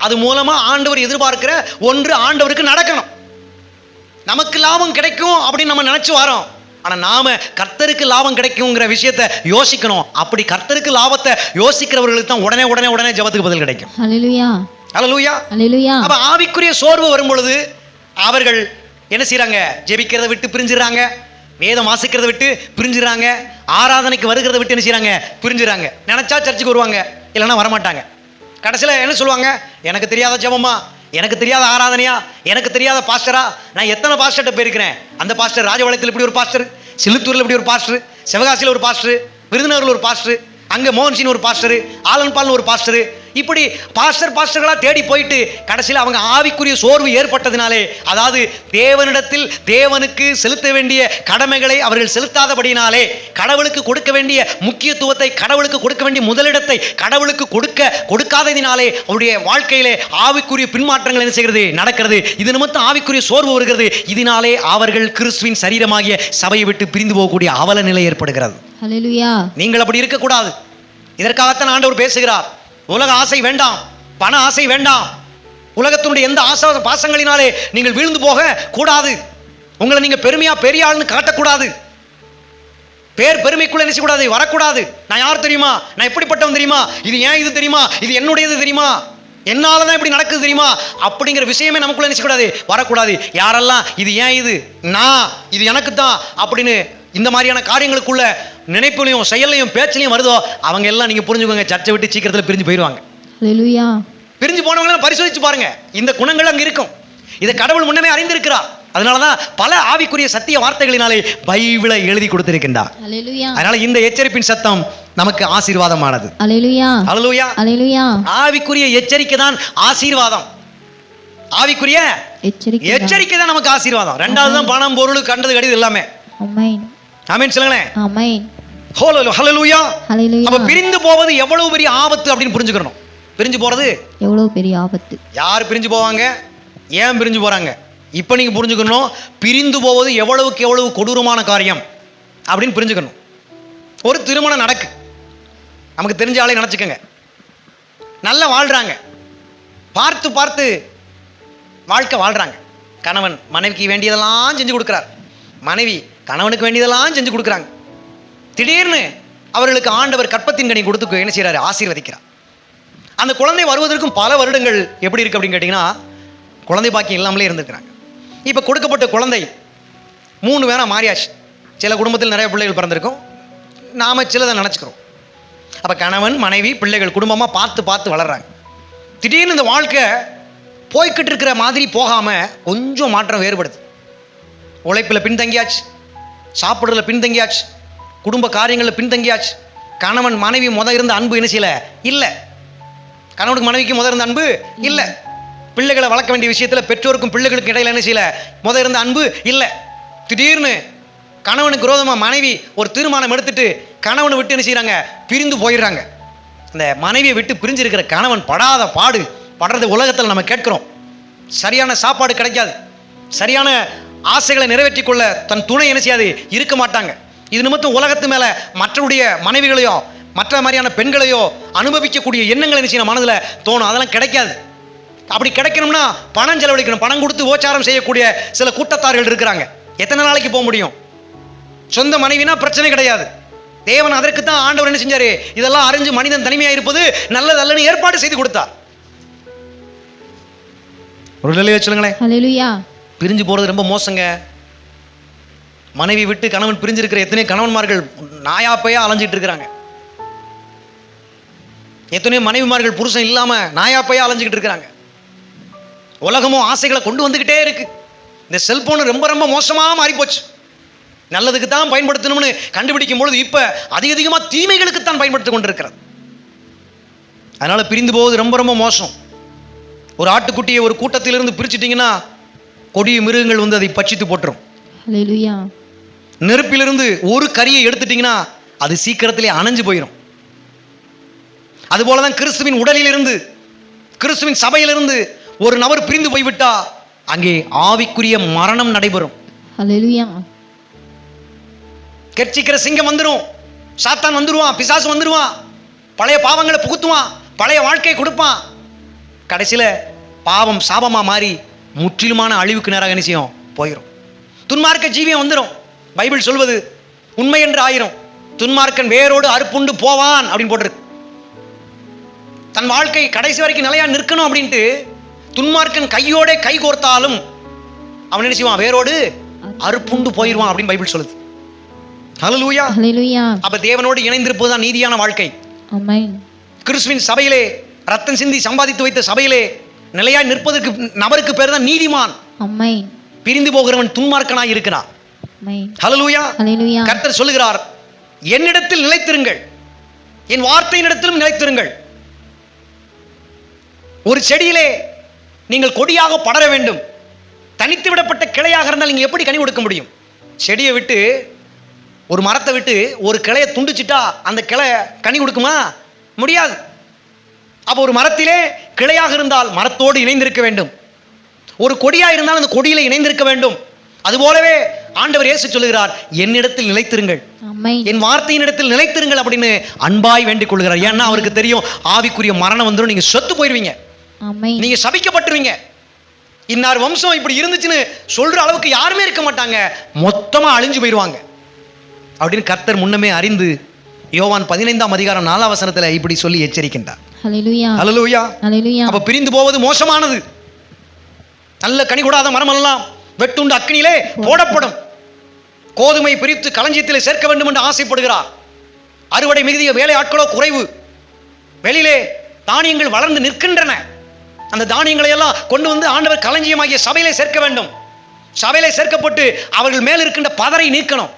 அது மூலமா ஆண்டவர் எதிர்பார்க்கிற ஒன்று ஆண்டவருக்கு நடக்கணும். நமக்கு லாபம் கிடைக்கும் அப்படின்னு நம்ம நினைச்சு வரோம். ஆனா நாம கர்த்தருக்கு லாபம் கிடைக்குங்கிற விஷயத்தை யோசிக்கணும். அப்படி கர்த்தருக்கு லாபத்தை யோசிக்கிறவர்களுக்கு தான் உடனே உடனே உடனே ஜெபத்துக்கு பதில் கிடைக்கும். ஹalleluya. ஹல்லேலூயா. ஹalleluya. அப்ப ஆவிக்குரிய சோர்வு வரும் பொழுது அவர்கள் என்ன செய்றாங்க, ஜெபிக்கிறதை விட்டு பிரிஞ்சுறாங்க, வேதம் வாசிக்கிறதை விட்டு பிரிஞ்சுறாங்க, ஆராதனைக்கு வருகிறதை விட்டு என்ன செய்றாங்க, பிரிஞ்சுறாங்க. நினைச்சா சர்ச்சுக்கு வருவாங்க, இல்லைன்னா வரமாட்டாங்க. கடைசியில் என்ன சொல்லுவாங்க, எனக்கு தெரியாத ஜெபமா, எனக்கு தெரியாத ஆராதனையா, எனக்கு தெரியாத பாஸ்டரா. நான் எத்தனை பாஸ்டர்கிட்ட போயிருக்கிறேன். அந்த பாஸ்டர் ராஜபாளையத்தில் இப்படி ஒரு பாஸ்டர், சிலுத்தூரில் இப்படி ஒரு பாஸ்டர், சிவகாசியில் ஒரு பாஸ்டர், விருதுநகரில் ஒரு பாஸ்டர், அங்கே மோகன்சின் ஒரு பாஸ்டர், ஆலன்பால்னு ஒரு பாஸ்டர், இப்படி பாஸ்டர்களாக தேடி போயிட்டு கடைசியில் அவங்க ஆவிக்குரிய சோர்வு ஏற்பட்டதினாலே, அதாவது தேவனிடத்தில் தேவனுக்கு செலுத்த வேண்டிய கடமைகளை அவர்கள் செலுத்தாதபடினாலே, கடவுளுக்கு கொடுக்க வேண்டிய முக்கியத்துவத்தை, கடவுளுக்கு கொடுக்க வேண்டிய முதலிடத்தை கடவுளுக்கு கொடுக்காததினாலே அவருடைய வாழ்க்கையிலே ஆவிக்குரிய பின்மாற்றங்கள் என்ன செய்கிறது, நடக்கிறது. இது நிமித்தம் ஆவிக்குரிய சோர்வு வருகிறது. இதனாலே அவர்கள் கிறிஸ்துவின் சரீரமாகிய சபையை விட்டு பிரிந்து போகக்கூடிய அவல நிலை ஏற்படுகிறது. ஹalleluya. நீங்கள் அப்படி இருக்கக்கூடாது. இதற்காகத்தான் ஆண்டவர் பேசுகிறார், உலக ஆசை வேண்டாம், பண ஆசை வேண்டாம், உலகத்தினுடைய எந்த ஆசை பாசங்களினாலே நீங்கள் வீழ்ந்து போக கூடாது. உங்களை நீங்க பெருமையா பெரிய ஆள்னு காட்டக்கூடாது, பெருமைக்குள்ள என்ன செய்யக்கூடாது, வரக்கூடாது. நான் யார் தெரியுமா, நான் எப்படிப்பட்டவன் தெரியுமா, இது ஏன் இது தெரியுமா, இது என்னுடையது தெரியுமா, என்னாலதான் இப்படி நடக்குது தெரியுமா, அப்படிங்கிற விஷயமே நமக்குள்ள என்ன செய்யக்கூடாது, வரக்கூடாது. யாரெல்லாம் இது ஏன் இது நான் இது எனக்கு தான் அப்படின்னு இந்த மாதிரியான காரியங்களுக்குள்ள நினைப்புலையும் செயலையும் பேச்சிலையும் வருதோ அவங்க எல்லாம் நீங்க புரிஞ்சுக்கோங்க, சர்ச்சை விட்டு சீக்கிரத்தில் பிரிஞ்சு போயிடுவாங்க. ஹalleluya. பிரிஞ்சு போனவங்க பரிசோதிச்சு பாருங்க, இந்த குணங்கள் அங்க இருக்கும். இதை கடவுள் முன்னமே அறிந்திருக்கிறார். அதனாலதான் பல ஆவிக்குரிய சத்திய வார்த்தைகளினாலே பைபிளை எழுதி கொடுத்திருக்கின்றார். ஹalleluya. அதனால இந்த எச்சரிப்பின் சத்தம் நமக்கு ஆசீர்வாதமானது. ஹalleluya. ஹalleluya. ஹalleluya. ஆவிக்குரிய எச்சரிக்கை தான் ஆசீர்வாதம். ஆவிக்குரிய எச்சரிக்கை தான் நமக்கு ஆசீர்வாதம். ரெண்டாவது தான் பணம் பொருள் கண்டது கடிது எல்லாமே. ஆமென். ஆமென் சொல்லுங்களேன். ஆமென். ஹalleluya. ஹalleluya. அப்ப பிரிந்து போவது எவ்வளவு பெரிய ஆபத்து அப்படின்னு புரிஞ்சுக்கணும். பிரிஞ்சு போறது எவ்வளவு பெரிய ஆபத்து. யார் பிரிஞ்சு போவாங்க, ஏன் பிரிஞ்சு போறாங்க, இப்ப நீங்க புரிஞ்சுக்கணும். பிரிந்து போவது எவ்வளவுக்கு எவ்வளவு கொடூரமான காரியம் அப்படின்னு புரிஞ்சுக்கணும். ஒரு திருமணம் நடக்கு, நமக்கு தெரிஞ்ச ஆளை நினைச்சுக்கோங்க, நல்லா வாழ்றாங்க, பார்த்து பார்த்து வாழ்க்கை வாழ்றாங்க. கணவன் மனைவிக்கு வேண்டியதெல்லாம் செஞ்சு கொடுக்குறார், மனைவி கணவனுக்கு வேண்டியதெல்லாம் செஞ்சு கொடுக்குறாங்க. திடீர்னு அவர்களுக்கு ஆண்டவர் கற்பத்தின் கனி கொடுத்து என்ன செய்கிறாரு? ஆசீர்வதிக்கிறார். அந்த குழந்தை வருவதற்கும் பல வருடங்கள் எப்படி இருக்குது அப்படின்னு கேட்டிங்கன்னா, குழந்தை பாக்கியம் இல்லாமலே இருந்திருக்கிறாங்க. இப்போ கொடுக்கப்பட்ட குழந்தை 3 வேணா மாறியாச்சு. சில குடும்பத்தில் நிறைய பிள்ளைகள் பிறந்திருக்கும், நாம் சிலதை நினச்சிக்கிறோம். அப்போ கணவன் மனைவி பிள்ளைகள் குடும்பமாக பார்த்து பார்த்து வளர்கிறாங்க. திடீர்னு இந்த வாழ்க்கை போய்கிட்டு இருக்கிற மாதிரி போகாமல் கொஞ்சம் மாற்றம் வேறுபடுது. உழைப்பில் பின்தங்கியாச்சு, சாப்பிட்றதுல பின்தங்கியாச்சு, குடும்ப காரியங்களில் பின்தங்கியாச்சு. கணவன் மனைவி இருந்த அன்பு என்ன செய்யலை? இல்லை. கணவனுக்கு மனைவிக்கு இருந்த அன்பு இல்லை. பிள்ளைகளை வளர்க்க வேண்டிய விஷயத்தில் பெற்றோருக்கும் பிள்ளைகளுக்கும் இடையில என்ன செய்யலை? இருந்த அன்பு இல்லை. திடீர்னு கணவனுக்கு விரோதமாக மனைவி ஒரு தீர்மானம் எடுத்துட்டு கணவனை விட்டு என்ன செய்கிறாங்க? பிரிந்து போயிடுறாங்க. இந்த மனைவியை விட்டு பிரிஞ்சிருக்கிற கணவன் படாத பாடு படுறது உலகத்தில் நம்ம கேட்குறோம். சரியான சாப்பாடு கிடைக்காது, சரியான ஆசைகளை நிறைவேற்றி கொள்ள தன் துணை என்ன செய்யாது? இருக்க மாட்டாங்க. இது நிமித்தம் உலகத்து மேலே மற்றவருடைய மனைவிகளையோ மற்ற மாதிரியான பெண்களையோ அனுபவிக்கக்கூடிய எண்ணங்கள் என்ன செய்யணும்? மனதில் தோணும். அதெல்லாம் கிடைக்காது. அப்படி கிடைக்கணும்னா பணம் செலவழிக்கணும். பணம் கொடுத்து ஓச்சாரம் செய்யக்கூடிய சில கூட்டத்தார்கள் இருக்கிறாங்க. எத்தனை நாளைக்கு போக முடியும்? சொந்த மனைவினா பிரச்சனை கிடையாது. தேவன் அதற்கு தான் ஆண்டவர் என்ன செஞ்சாரு? இதெல்லாம் அறிஞ்சு மனிதன் தனிமையாக இருப்பது நல்லதல்லன்னு ஏற்பாடு செய்து கொடுத்தார். ஒரு நிலையை சொல்லுங்களேன். ஹல்லேலூயா. பிரிஞ்சு போறது ரொம்ப மோசங்க. மனைவி விட்டு கணவன் பிரிஞ்சிருக்கிற எத்தனை கணவன்மார்கள் நாயாப்பையா அலைஞ்சிட்டு இருக்கிறாங்க. எத்தனையோ மனைவிமார்கள் புருஷன் இல்லாம நாயாப்பையா அலைஞ்சிக்கிட்டு இருக்கிறாங்க. உலகமும் ஆசைகளை கொண்டு வந்துகிட்டே இருக்கு. இந்த செல்போன் ரொம்ப ரொம்ப மோசமா மாறி போச்சு. நல்லதுக்கு தான் பயன்படுத்தணும்னு கண்டுபிடிக்கும் பொழுது இப்ப அதிகமாக தீமைகளுக்கு தான் பயன்படுத்தி கொண்டிருக்கிறது. அதனால பிரிந்து போவது ரொம்ப ரொம்ப மோசம். ஒரு ஆட்டுக்குட்டியை ஒரு கூட்டத்திலிருந்து பிரிச்சுட்டீங்கன்னா கொடிய மிருகங்கள் வந்து அதை பட்சித்து போட்டுரும். ஹல்லேலூயா. நெருப்பிலிருந்து ஒரு கரியை எடுத்துட்டீங்கன்னா அது சீக்கிரத்திலே அணைஞ்சு போயிடும். அதுபோலதான் கிறிஸ்துவின் உடலிலிருந்து, கிறிஸ்துவின் சபையிலிருந்து ஒரு நபர் பிரிந்து போய்விட்டா அங்கே ஆவிக்குரிய மரணம் நடைபெறும். ஹல்லேலூயா. கெர்ச்சிக்கிற சிங்கம் வந்துடும், சாத்தான் வந்துடுவான், பிசாசு வந்துடுவான், பழைய பாவங்களை புகுத்துவான், பழைய வாழ்க்கையை கொடுப்பான். கடைசியில் பாவம் சாபமாக மாறி முற்றிலுமான அழிவுக்கு நேராக என்ன செய்யும்? போயிடும். துன்மார்க்க ஜீவியம் வந்துடும். பைபிள் சொல்வது உண்மை என்று ஆயிரும். துன்மார்க்கன் வேரோடு அறுப்புண்டு போவான் அப்படின்னு போட்டிருக்கு. தன் வாழ்க்கை கடைசி வரைக்கும் நிலையா நிற்கணும் அப்படின்ட்டு துன்மார்க்கன் கையோட கை கோர்த்தாலும் அவன் என்ன செய்வான்? வேரோடு அறுப்புண்டு போயிடுவான் அப்படின்னு பைபிள் சொல்லுது. ஹல்லேலூயா. ஹல்லேலூயா. அப்ப தேவனோடு இணைந்திருப்பதுதான் நீதியான வாழ்க்கை. ஆமென். கிறிஸ்துவின் சபையிலே ரத்தம் சிந்தி சம்பாதித்து வைத்த சபையிலே நிலையாய் நிற்பதற்கு நபருக்கு பேர் தான் நீதிமான். ஆமென். பிரிந்து போகிறவன் துன்மார்க்கனாய் இருக்கிறான். ஆமென். ஹல்லேலூயா. ஹல்லேலூயா. கர்த்தர் சொல்லுகிறார், என்னிடத்தில் நிலைத்திருங்கள், என் வார்த்தையினிடத்திலும் நிலைத்திருங்கள். ஒரு செடியிலே நீங்கள் கொடியாக படர வேண்டும். தனித்து விடப்பட்ட கிளையாக இருந்தால் நீங்க எப்படி கனி கொடுக்க முடியும்? செடியை விட்டு, ஒரு மரத்தை விட்டு ஒரு கிளையை துண்டிச்சிட்டா அந்த கிளை கனி கொடுக்குமா? முடியாது. அப்போ ஒரு மரத்திலே கிளையாக இருந்தால் மரத்தோடு இணைந்திருக்க வேண்டும். ஒரு கொடியாக இருந்தால் அந்த கொடியில இணைந்திருக்க வேண்டும். அதுபோலவே ஆண்டவர் இயேசு சொல்லுகிறார், என்னிடத்தில் நிலைத்திருங்கள், என் வார்த்தையினிடத்தில் நிலைத்திருங்கள் அப்படின்னு அன்பாய் வேண்டிக் கொள்கிறார். ஏன்னா அவருக்கு தெரியும் ஆவிக்குரிய மரணம் வந்துடும், நீங்க செத்து போயிருவீங்க, நீங்க சபிக்கப்பட்டுருவீங்க. இன்னார் வம்சம் இப்படி இருந்துச்சுன்னு சொல்ற அளவுக்கு யாருமே இருக்க மாட்டாங்க, மொத்தமா அழிஞ்சு போயிடுவாங்க அப்படின்னு கர்த்தர் முன்னமே அறிந்து யோவான் 15ஆம் அதிகாரம் 4ஆம் வசனத்துல இப்படி சொல்லி எச்சரிக்கின்றார். ஹல்லேலூயா. ஹல்லேலூயா. ஹல்லேலூயா. அப்ப பிரிந்து போவது மோசமானது. நல்ல கனி கூடாத மரம் எல்லாம் வெட்டுண்டு அக்கினியிலே போடப்படும். கோதுமை பிரித்து களஞ்சியத்திலே சேர்க்க வேண்டும் என்று ஆசைப்படுகிறார். அறுவடை மிகுதிய வேலை ஆட்களோ குறைவு. வெளியிலே தானியங்கள் வளர்ந்து நிற்கின்றன. அந்த தானியங்களை எல்லாம் கொண்டு வந்து ஆண்டவர் களஞ்சியமாகிய சபையிலே சேர்க்க வேண்டும். சபையிலே சேர்க்கப்பட்டு அவர்கள் மேல் இருக்கின்ற பதரை நீக்கணும்.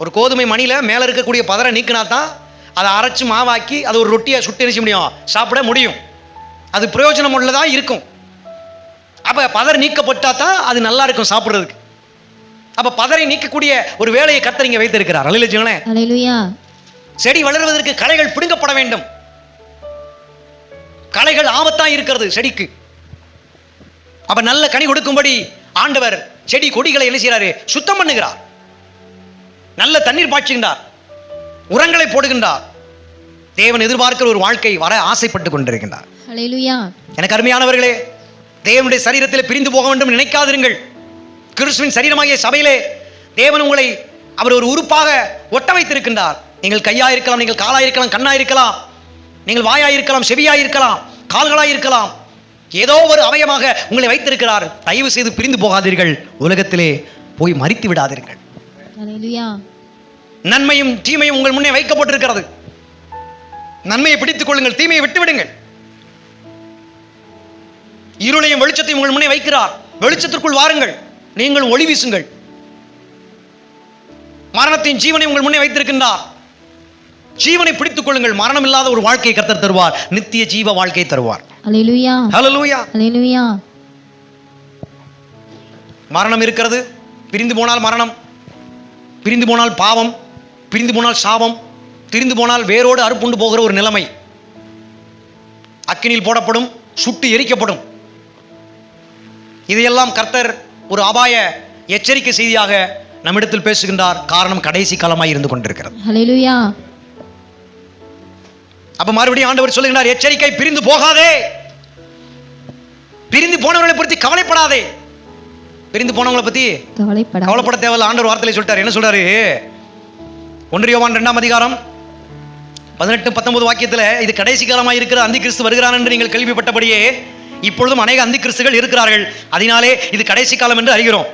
ஒரு கோதுமை மணியில மேல இருக்கக்கூடிய பதரை நீக்கினா தான் அதை அரைச்சு மாவாக்கி அதை ஒரு ரொட்டியை சுட்டு எரிச்ச முடியும், சாப்பிட முடியும். அது பிரயோஜனம் உள்ளதா இருக்கும். அப்ப பதர் நீக்கப்பட்டா தான் அது நல்லா இருக்கும் சாப்பிடுறதுக்கு. அப்ப பதரை நீக்கக்கூடிய ஒரு வேலையை கர்த்தர் இங்க வைத்திருக்கிறார். ஹல்லேலூயா. செடி வளர்வதற்கு களைகள் பிடுங்கப்பட வேண்டும். களைகள் ஆபத்தா இருக்கிறது செடிக்கு. அப்ப நல்ல கனி கொடுக்கும்படி ஆண்டவர் செடி கொடிகளை என்ன செய்யறாரு? சுத்தம் பண்ணுகிறார். நல்ல தண்ணீர் பாய்ச்சுகின்றார், உரங்களை போடுகின்றார். தேவன் எதிர்பார்க்கிற ஒரு வாழ்க்கை வர ஆசைப்பட்டு கொண்டிருக்கின்றார். ஹல்லேலூயா. எனக்கு அருமையானவர்களே, தேவனுடைய சரீரத்தில் பிரிந்து போக வேண்டும் நினைக்காதிருங்கள். கிறிஸ்துவின் சரீரமாகிய சபையிலே தேவன் உங்களை அவர் ஒரு உறுப்பாக ஒட்ட வைத்திருக்கின்றார். நீங்கள் கையா இருக்கலாம், நீங்கள் காலா இருக்கலாம், கண்ணா இருக்கலாம், நீங்கள் வாயா இருக்கலாம், செவியா இருக்கலாம், கால்களா இருக்கலாம். ஏதோ ஒரு அவயமாக உங்களை வைத்திருக்கிறார். தயவு செய்து பிரிந்து போகாதீர்கள். உலகத்திலே போய் மரித்து விடாதீர்கள். அல்லேலூயா. நன்மையும் தீமையும் உங்கள் முன்னே வைக்கப்பட்டிருக்கிறது. நன்மையை பிடித்துக் கொள்ளுங்கள், தீமையை விட்டு விடுங்கள். இருளையும் வெளிச்சத்தையும் உங்கள் முன்னே வைக்கிறார். வெளிச்சத்திற்குள் வாருங்கள், நீங்கள் ஒளி வீசுங்கள். மரணத்தின் ஜீவனை உங்கள் முன்னே வைத்திருக்கின்றார். ஜீவனை பிடித்துக் கொள்ளுங்கள். மரணம் இல்லாத ஒரு வாழ்க்கையை கர்த்தர் தருவார். நித்திய ஜீவ வாழ்க்கையை தருவார். அல்லேலூயா. ஹல்லேலூயா. அல்லேலூயா. மரணம் இருக்கிறது. பிரிந்து போனால் மரணம், பிரிந்து போனால் பாவம், பிரிந்து போனால் சாபம், பிரிந்து போனால் வேரோடு அறுப்புண்டு போகிற ஒரு நிலைமை. அக்கினியில் போடப்படும், சுட்டு எரிக்கப்படும். இதையெல்லாம் கர்த்தர் ஒரு அபாய எச்சரிக்கை செய்தியாக நம்மிடத்தில் பேசுகின்றார். காரணம் கடைசி காலமாய் இருந்து கொண்டிருக்கிறது. அல்லேலூயா. அப்ப மறுபடியும் ஆண்டவர் சொல்லுகிறார், எச்சரிக்கை, பிரிந்து போகாதே. பிரிந்து போனவர்களை பற்றி கவலைப்படாதே. பிரிந்து போனவங்களை பத்தி கவலைப்பட தேவையில்ல. ஆண்டவர் வார்த்தையில சொல்லிட்டார். என்ன சொல்றாரு? 1 யோவான் 2ஆம் அதிகாரம் 18-19 வாக்கியத்துல, இது கடைசி காலமாய் இருக்கிற அந்தி கிறிஸ்து வருகிறான் என்று நீங்கள் கேள்விப்பட்டபடியே இப்பொழுதும் அநேக அந்தி கிறிஸ்துகள் இருக்கிறார்கள். அதனாலே இது கடைசி காலம் என்று அறிகிறோம்.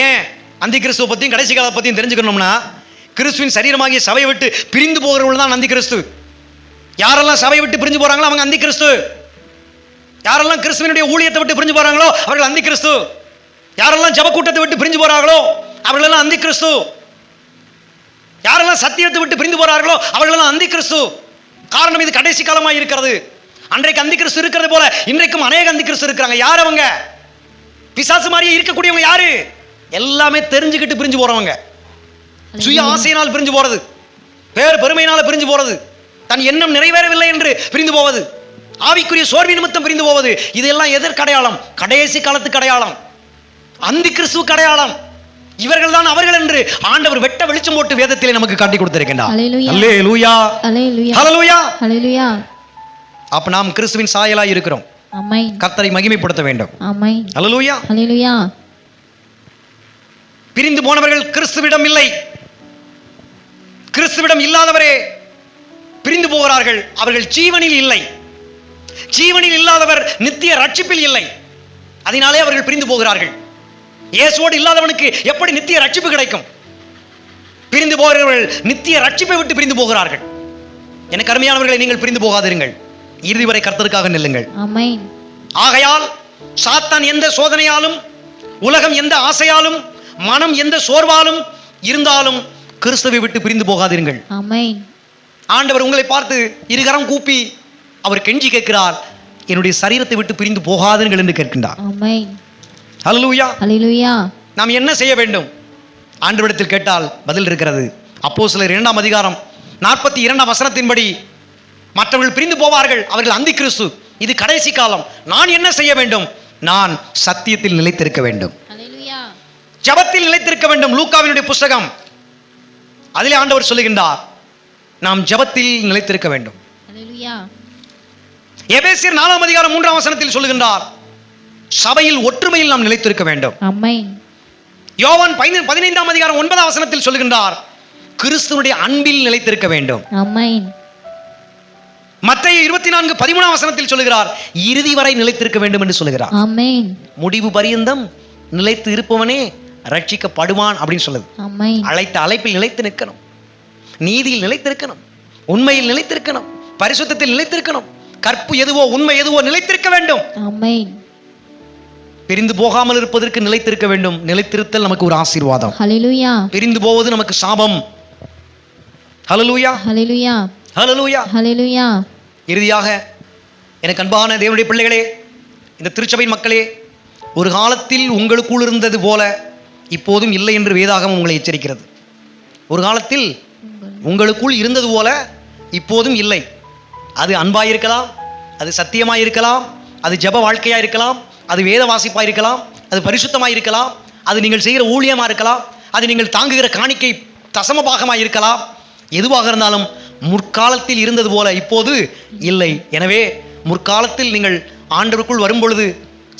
ஏன் அந்தி கிறிஸ்துவ பத்தியும் கடைசி காலத்தை பத்தியும் தெரிஞ்சுக்கணும்னா, கிறிஸ்துவின் சரீரமாகிய சபையை விட்டு பிரிந்து போகிறவர்கள் தான் அந்தி கிறிஸ்து. யாரெல்லாம் சபையை விட்டு பிரிஞ்சு போறாங்களோ அவங்க அந்தி கிறிஸ்து. யாரெல்லாம் கிறிஸ்துவனுடைய ஊழியத்தை விட்டு பிரிஞ்சு போறாங்களோ அவர்கள் அந்தி கிறிஸ்து. யாரெல்லாம் ஜப கூட்டத்தை விட்டு பிரிஞ்சு போறாங்களோ அவர்களெல்லாம் அந்தி கிறிஸ்து. யாரெல்லாம் சத்தியத்தை விட்டு பிரிந்து போறார்களோ அவர்களெல்லாம் அந்தி கிறிஸ்து. காரணம், இது கடைசி காலமாக இருக்கிறது. அன்றைக்கு அந்தி கிறிஸ்து இருக்கிறது போல இன்றைக்கும் அநேக அந்தி கிறிஸ்து இருக்கிறாங்க. யார் அவங்க? பிசாசு மாதிரியே இருக்கக்கூடியவங்க. யாரு? எல்லாமே தெரிஞ்சுக்கிட்டு பிரிஞ்சு போறவங்க. சுய ஆசையினால் பிரிஞ்சு போறது, பேர் பெருமையினால பிரிஞ்சு போறது, தன் எண்ணம் நிறைவேறவில்லை என்று பிரிந்து போவது, ஆவிக்குரிய சோர்வி நிமித்தம் பிரிந்து போவது. இதெல்லாம் எதற்கு அடையாளம்? கடைசி காலத்துக்கு அடையாளம், அந்தி கிறிஸ்துவுக்கு அடையாளம். இவர்கள் தான் அவர்கள் என்று ஆண்டவர் வெட்ட வெளிச்சம் போட்டு வேதத்திலே நமக்கு காட்டி கொடுத்திருக்கின்றார். அல்லேலூயா. ஹல்லேலூயா. ஹல்லேலூயா. அப்ப நாம் கிறிஸ்துவின் சாயலாய் இருக்கிறோம். ஆமென். கர்த்தரை மகிமைப்படுத்த வேண்டும். ஆமென். ஹல்லேலூயா. ஹல்லேலூயா. பிரிந்து போனவர்கள் கிறிஸ்துவிடம் இல்லை. கிறிஸ்துவிடம் இல்லாதவரே பிரிந்து போகிறார்கள். அவர்கள் ஜீவனில் இல்லை. ஜீவனில் இல்லாதவர் நித்திய ரட்சிப்பில் இல்லை. அதனாலே அவர்கள் பிரிந்து போகிறார்கள். இயேசுவோடு இல்லாதவனுக்கு எப்படி நித்திய ரட்சிப்பு கிடைக்கும்? பிரிந்து போகிறவர்கள் நித்திய ரட்சிப்பை விட்டு பிரிந்து போகிறார்கள். எனக்கு அருமையானவர்களை, நீங்கள் பிரிந்து போகாதிருங்கள். இறுதி வரை கர்த்தருக்காக நில்லுங்கள். ஆமென். ஆகையால் சாத்தான் எந்த சோதனையாலும், உலகம் எந்த ஆசையாலும், மனம் எந்த சோர்வாலும் இருந்தாலும் கிறிஸ்துவை விட்டு பிரிந்து போகாதிருங்கள். ஆமென். ஆண்டவர் உங்களை பார்த்து இருகரம் கூப்பி அவர் கெஞ்சி கேட்கிறார், என்னுடைய சரீரத்தை விட்டு பிரிந்து போகாதீர்கள் என்று கேட்கின்றார். ஆமென். ஹல்லேலூயா. ஹல்லேலூயா. நாம் என்ன செய்ய வேண்டும்? ஆண்டவரிடத்தில் கேட்டால் பதில் இருக்கிறது. அப்போஸ்தலர் 2ஆம் அதிகாரம் 42ஆம் வசனத்தின்படி, மற்றவர்கள் பிரிந்து போவார்கள், அவர்கள் அந்தி கிறிஸ்து, இது கடைசி காலம். நான் என்ன செய்ய வேண்டும்? நான் சத்தியத்தில் நிலைத்திருக்க வேண்டும். ஹல்லேலூயா. ஜெபத்தில் நிலைத்திருக்க வேண்டும். லூக்காவினுடைய புத்தகம், அதிலே ஆண்டவர் சொல்லுகின்றார், நாம் ஜெபத்தில் நிலைத்திருக்க வேண்டும். ஹல்லேலூயா. எபேசியர் 4ஆம் அதிகாரம் 3ஆம் வசனத்தில் சொல்லுகின்றார், சபையில் ஒற்றுமையில் நாம் நிலைத்திருக்க வேண்டும். ஆமென். யோவான் 15ஆம் அதிகாரம் 9ஆம் வசனத்தில் சொல்லுகின்றார், கிறிஸ்துவுடைய அன்பில் நிலைத்திருக்க வேண்டும். ஆமென். மத்தேயு 24:13ஆம் வசனத்தில் சொல்லுகிறார், இறுதி வரை நிலைத்திருக்க வேண்டும் என்று சொல்லுகிறார். ஆமென். முடிவு பரியந்தம் நிலைத்து இருப்பவனே ரட்சிக்கப்படுவான் அப்படின்னு சொல்லுது. ஆமென். அழைத்த அழைப்பில் நிலைத்து நிற்கணும், நீதியில் நிலைத்திருக்கணும், உண்மையில் நிலைத்திருக்கணும், பரிசுத்தத்தில் நிலைத்திருக்கணும், கற்பு எதுவோ உண்மை எதுவோ நிலைத்திருக்க வேண்டும். ஆமென். பிரிந்து போகாமல் இருப்பதற்கு நிலைத்திருக்க வேண்டும். நிலைத்திருத்தல் நமக்கு ஒரு ஆசீர்வாதம். ஹல்லேலூயா. பிரிந்து போவது நமக்கு சாபம். ஹல்லேலூயா. ஹல்லேலூயா. ஹல்லேலூயா. ஹல்லேலூயா. இறுதியாக எனக்கு அன்பான தேவனுடைய பிள்ளைகளே, இந்த திருச்சபையின் மக்களே, ஒரு காலத்தில் உங்களுக்குள் இருந்தது போல இப்போதும் இல்லை என்று வேதாகமம் உங்களை எச்சரிக்கிறது. ஒரு காலத்தில் உங்களுக்குள் இருந்தது போல இப்போதும் இல்லை. அது அன்பாயிருக்கலாம், அது சத்தியமாயிருக்கலாம், அது ஜெப வாழ்க்கையாக இருக்கலாம், அது வேத வாசிப்பாக இருக்கலாம், அது பரிசுத்தமாக இருக்கலாம், அது நீங்கள் செய்கிற ஊழியமாக இருக்கலாம், அது நீங்கள் தாங்குகிற காணிக்கை தசம பாகமாக இருக்கலாம். எதுவாக இருந்தாலும் முற்காலத்தில் இருந்தது போல இப்போது இல்லை. எனவே முற்காலத்தில் நீங்கள் ஆண்டவருக்குள் வரும்பொழுது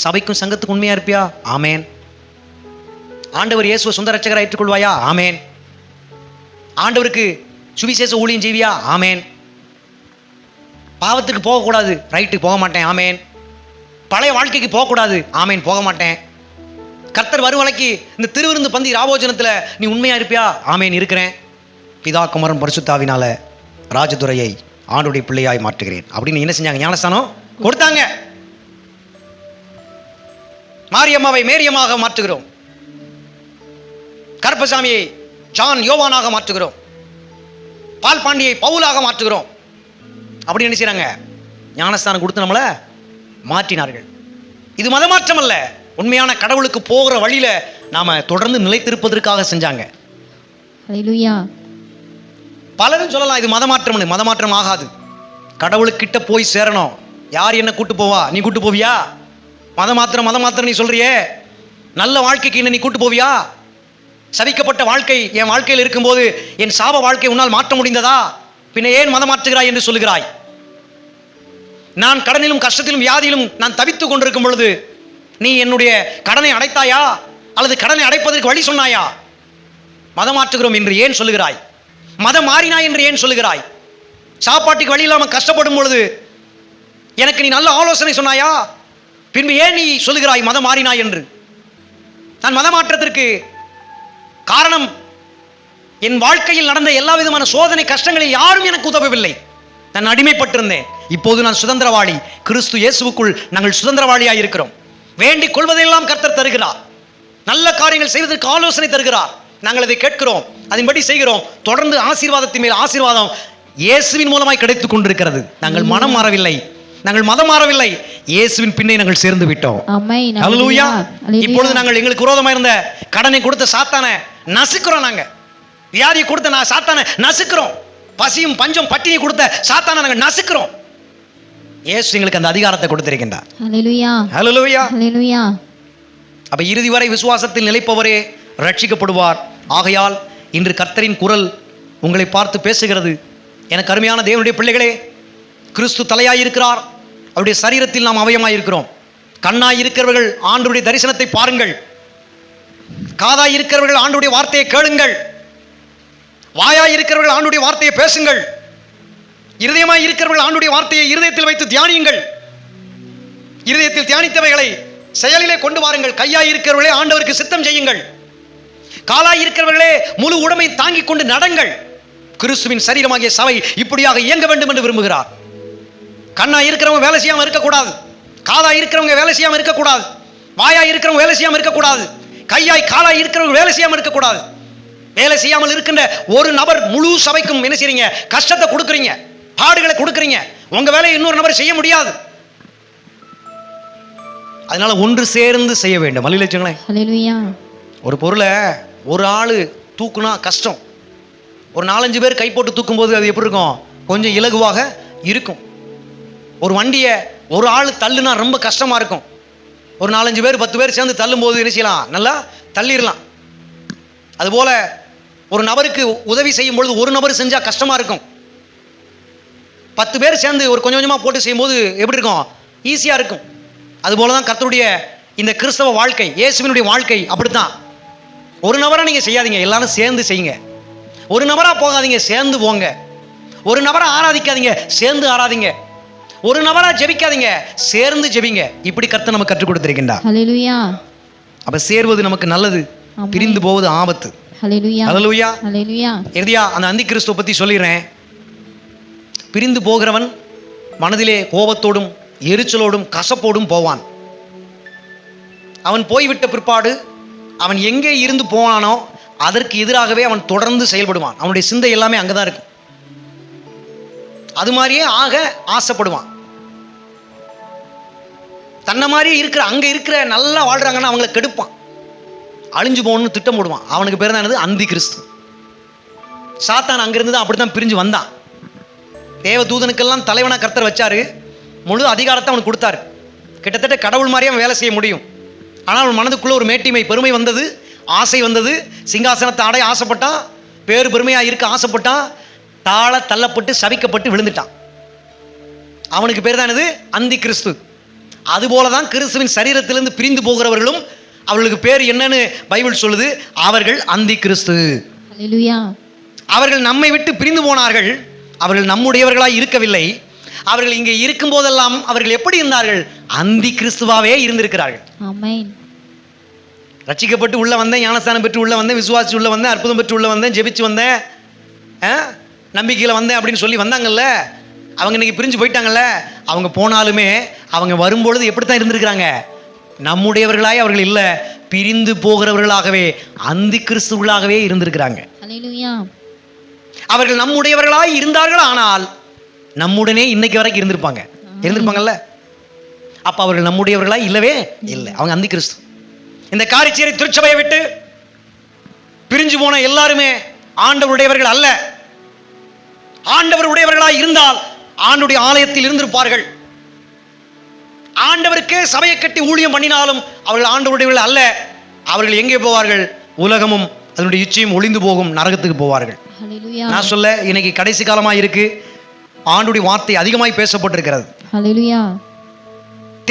சபைக்கும் சங்கத்துக்கு உண்மையா இருப்பியா? ஆமேன். ஆண்டவர் இயேசுவை சொந்த ரட்சகராக ஏற்றுக்கொள்வாயா? ஆமேன். ஆண்டவருக்கு சுவிசேஷ ஊழியம் செய்வியா? ஆமேன். பாவத்துக்கு போகக்கூடாது, ரைட்டு, போக மாட்டேன், ஆமேன். பழைய வாழ்க்கைக்கு போகக்கூடாது, ஆமேன், போக மாட்டேன். கர்த்தர் வருவலைக்கு இந்த திருவிருந்து பந்தி ராபோஜனத்தில் நீ உண்மையா இருப்பியா? ஆமேன், இருக்கிறேன். பிதா குமாரன் பரிசுத்தாவினால ராஜதுரையை ஆண்டுடைய பிள்ளையாய் மாற்றுகிறேன் அப்படின்னு என்ன செஞ்சாங்க? ஞானஸ்தானம் கொடுத்தாங்க. மாரியம்மாவை மேரியம்மாக மாற்றுகிறோம். கருப்பசாமியை ஜான் யோவானாக மாற்றுகிறோம். பால் பாண்டியை பவுலாக மாற்றுகிறோம். அப்படி என்ன செய்றாங்க? ஞானஸ்தானம் கொடுத்து நம்மளை மாற்றினார்கள். இது மதமாற்றம் அல்ல, உண்மையான கடவுளுக்கு போகிற வழியில நாம தொடர்ந்து நிலைத்திருப்பதற்காக செஞ்சாங்க. ஹல்லேலூயா. பலரும் சொல்லலாம் இது மதமாற்றம். மதமாற்றம் ஆகாது. கடவுளுக்கிட்ட போய் சேரணும். யார் என்ன கூட்டு போவா? நீ கூட்டு போவியா? மதமாத்திரம் நீ சொல்றியே, நல்ல வாழ்க்கைக்கு என்ன நீ கூட்டு போவியா? சபிக்கப்பட்ட வாழ்க்கை என் வாழ்க்கையில் இருக்கும்போது என் சாப வாழ்க்கை உன்னால் மாற்ற முடிந்ததா? பின்ன ஏன் மதம் மாற்றுகிறாய் என்று சொல்லுகிறாய்? நான் கடனிலும் கஷ்டத்திலும் வியாதியிலும் நான் தவித்துக் கொண்டிருக்கும் பொழுது நீ என்னுடைய கடனை அடைத்தாயா அல்லது கடனை அடைப்பதற்கு வழி சொன்னாயா? மதம் மாற்றுகிறோம் என்று ஏன் சொல்லுகிறாய்? மதம் மாறினாய் என்று ஏன் சொல்லுகிறாய்? சாப்பாட்டுக்கு வழி இல்லாமல் கஷ்டப்படும் பொழுது எனக்கு நீ நல்ல ஆலோசனை சொன்னாயா? பின்பு ஏன் நீ சொல்லுகிறாய் மதம் மாறினாய் என்று? நான் மதமாற்றத்திற்கு காரணம் என் வாழ்க்கையில் நடந்த எல்லா விதமான சோதனை கஷ்டங்களில் யாரும் எனக்கு உதவவில்லை. நான் அடிமைப்பட்டிருந்தேன். இப்போது நான் சுதந்திரவாளி. கிறிஸ்து இயேசுவுக்குள் நாங்கள் சுதந்திரவாளியாய் இருக்கிறோம். வேண்டிக் கொள்வதையெல்லாம் கர்த்தர் தருகிறார். நல்ல காரியங்கள் செய்வதற்கு ஆலோசனை தருகிறார். நாங்கள் அதை கேட்கிறோம், அதன்படி செய்கிறோம். தொடர்ந்து ஆசீர்வாதத்தின் மேல் ஆசீர்வாதம் இயேசுவின் மூலமாய் கிடைத்துக் கொண்டிருக்கிறது. நாங்கள் மனம் மாறவில்லை, நாங்கள் மதம் மாறவில்லை, இயேசுவின் பின்னே நாங்கள் சேர்ந்து விட்டோம். ஹல்லேலூயா. இப்பொழுது நாங்கள் எங்களுக்கு விரோதமாக இருந்த கடனை கொடுத்த சாத்தானை நசுக்கிறோம். நாங்கள் வியாதி கொடுத்த சாத்தானை நசுக்கிறோம். பசியும் பஞ்சம் பட்டினி கொடுத்த சாத்தானை நாங்கள் நசுக்கிறோம். இயேசு எங்களுக்கு அந்த அதிகாரத்தை கொடுத்திருக்கின்றார். ஹல்லேலூயா. ஹல்லேலூயா. ஹல்லேலூயா. அப்ப இறுதி வரை விசுவாசத்தில் நிலைப்பவரே ரட்சிக்கப்படுவார். ஆகையால் இன்று கர்த்தரின் குரல் உங்களை பார்த்து பேசுகிறது. எனக்கு அருமையான தேவனுடைய பிள்ளைகளே, கிறிஸ்து தலையாய் இருக்கிறார், அவருடைய சரீரத்தில் நாம் அவயமாய் இருக்கிறோம். கண்ணாய் இருக்கிறவர்கள் ஆண்டவருடைய தரிசனத்தை பாருங்கள். காதாய் இருக்கிறவர்கள் ஆண்டவருடைய வார்த்தையை கேளுங்கள். வாயாய் இருக்கிறவர்கள் ஆண்டவருடைய வார்த்தையை பேசுங்கள். இருதயமாய் இருக்கிறவர்கள் ஆண்டவருடைய வார்த்தையை இருதயத்தில் வைத்து தியானியுங்கள். இருதயத்தில் தியானித்தவைகளை செயலிலே கொண்டு வாருங்கள். கையாய் இருக்கிறவர்களே ஆண்டவருக்கு சித்தம் செய்யுங்கள். காலாய் இருக்கிறவர்களே முழு உடமை தாங்கிக் கொண்டு நடங்கள். கிறிஸ்துவின் சரீரமாகிய சபை இப்படியாக இயங்க வேண்டும் என்று விரும்புகிறார். கண்ணாய் இருக்கிறவங்க வேலை செய்யாமல் இருக்கக்கூடாது. காதாய் இருக்கிறவங்க வேலை செய்யாமல் இருக்கக்கூடாது. வாயாய் இருக்கிறவங்க வேலை செய்யாமல் இருக்கக்கூடாது. கையாய் காலாய் இருக்கிறவங்க வேலை செய்யாமல் இருக்கக்கூடாது. வேலை செய்யாமல் இருக்கின்ற ஒரு நபர் முழு சபைக்கும் என்ன செய்றீங்க? கஷ்டத்தை கொடுக்குறீங்க, பாடுகளை கொடுக்குறீங்க. உங்க வேலையை இன்னொரு நபர் செய்ய முடியாது. அதனால ஒன்று சேர்ந்து செய்ய வேண்டும். ஹல்லேலூயா. ஒரு பொருளை ஒரு ஆளு தூக்குனா கஷ்டம். ஒரு 4-5 பேர் கை போட்டு தூக்கும் போது அது எப்படி இருக்கும்? கொஞ்சம் இலகுவாக இருக்கும். ஒரு வண்டியை ஒரு ஆள் தள்ளுனா ரொம்ப கஷ்டமா இருக்கும். ஒரு 4-5 பேர் 10 பேர் சேர்ந்து தள்ளும் போது என்ன செய்யலாம்? நல்லா தள்ளிடலாம். அதுபோல ஒரு நபருக்கு உதவி செய்யும் பொழுது ஒரு நபர் செஞ்சா கஷ்டமா இருக்கும். 10 பேர் சேர்ந்து ஒரு கொஞ்சம் கொஞ்சமா போட்டு செய்யும்போது எப்படி இருக்கும்? ஈஸியா இருக்கும். அதுபோலதான் கர்த்தருடைய இந்த கிறிஸ்தவ வாழ்க்கை, இயேசுவினுடைய வாழ்க்கை அப்படித்தான். ஒரு நபரா நீங்க செய்யாதீங்க, எல்லாரும் சேர்ந்து செய்யுங்க. ஒரு நபரா போகாதீங்க, சேர்ந்து போங்க. ஒரு நபரா ஆராதிக்காதீங்க, சேர்ந்து ஆராதிங்க. ஒரு நபரா ஜெபிக்காதீங்க, சேர்ந்து ஜெபிங்க. இப்படி கர்த்தர் நமக்கு கற்றுக் கொடுத்திருக்கின்றார். ஹல்லேலூயா. அப்ப சேர்வது நமக்கு நல்லது, பிரிந்து போவது ஆபத்து. ஹல்லேலூயா. ஹல்லேலூயா. ஹல்லேலூயா. இறுதியா அந்த அந்தி கிறிஸ்துவை பத்தி சொல்லிடுறேன். பிரிந்து போகிறவன் மனதிலே கோபத்தோடும் எரிச்சலோடும் கசப்போடும் போவான். அவன் போய்விட்ட பிற்பாடு அவன் எங்கே இருந்து போனானோ அதற்கு எதிராகவே அவன் தொடர்ந்து செயல்படுவான். அவனுடைய சிந்தை எல்லாமே அங்கதான் இருக்கும். அது மாதிரியே ஆக ஆசைப்படுவான். தன்னை மாதிரியே இருக்கிற அங்க இருக்கிற நல்லா வாழ்றாங்கன்னா அவங்கள கெடுப்பான், அழிஞ்சு போகணும்னு திட்டம் போடுவான். அவனுக்கு பேர் தான் என்னது? அந்தி கிறிஸ்து. சாத்தான் அங்கிருந்து தான் அப்படித்தான் பிரிஞ்சு வந்தான். தேவ தூதனுக்கெல்லாம் தலைவனா கர்த்தர் வச்சாரு, முழு அதிகாரத்தை அவனுக்கு கொடுத்தாரு. கிட்டத்தட்ட கடவுள் மாதிரியே அவன் வேலை செய்ய முடியும். ஆனால் அவன் மனதுக்குள்ள ஒரு மேட்டிமை, பெருமை வந்தது, ஆசை வந்தது. சிங்காசனத்தை அடைய ஆசைப்பட்டான், பேரு பெருமையா இருக்க ஆசைப்பட்டான், தாழ தள்ளப்பட்டு சபிக்கப்பட்டு விழுந்துட்டான். அவனுக்கு பேர் தான் என்னது? அந்தி கிறிஸ்து. அதுபோலதான் கிறிஸ்துவின் சரீரத்திலிருந்து பிரிந்து போகிறவர்களும் அவர்களுக்கு பேர் என்னன்னு பைபிள் சொல்லுது? அவர்கள் அந்தி கிறிஸ்து. ஹல்லேலூயா. அவர்கள் நம்மை விட்டு பிரிந்து போனார்கள். அவர்கள் நம்முடையவர்களாய் இருக்கவில்லை. அவர்கள் இங்கே இருக்கும் போதெல்லாம் அவர்கள் எப்படி இருந்தார்கள்? அந்தி கிறிஸ்துவாவே இருந்திருக்கிறார்கள். ஆமென். ரட்சிக்கப்பட்டு உள்ள வந்தேன், ஞானஸ்தானம் பெற்று உள்ள வந்தேன், விசுவாசி உள்ள வந்தேன், அற்புதம் பெற்று உள்ள வந்தேன், ஜெபிச்சு வந்தேன், நம்பிக்கையில் வந்தேன் அப்படின்னு சொல்லி வந்தாங்கல்ல, அவங்க இன்னைக்கு பிரிஞ்சு போயிட்டாங்கல்ல. அவங்க போனாலுமே அவங்க வரும்பொழுது எப்படித்தான் இருந்திருக்கிறாங்க? நம்முடையவர்களாய் அவர்கள் இல்லை, பிரிந்து போகிறவர்களாகவே அந்தி கிறிஸ்துவர்களாகவே இருந்திருக்கிறாங்க. ஹல்லேலூயா. அவர்கள் நம்முடையவர்களாய் இருந்தார்கள், ஆனால் நம்முடனே இன்னைக்கு வரைக்கும் இருந்திருப்பாங்கல்ல. அப்ப அவர்கள் நம்முடையவர்களாய் இல்லவே இல்லை, அவங்க அந்தி கிறிஸ்து. இந்த காரிச்சேரி திருச்சபையை விட்டு பிரிஞ்சு போன எல்லாருமே ஆண்டவருடையவர்கள் அல்ல. ஆண்டவர் உடையவர்களாய் இருந்தால் ஆண்டுடைய ஆலயத்தில் இருந்திருப்பார்கள். ஆண்டவருக்கே சபையை கட்டி ஊழியம் பண்ணினாலும் அவர்கள் ஆண்டவருடையவர்கள் அல்ல. அவர்கள் எங்கே போவார்கள்? உலகமும் அதனுடைய இச்சையும் ஒளிந்து போகும் நரகத்துக்கு போவார்கள். நான் சொல்ல, இன்னைக்கு கடைசி காலமாக இருக்கு. ஆண்டுடைய வார்த்தை அதிகமாய் பேசப்பட்டிருக்கிறது.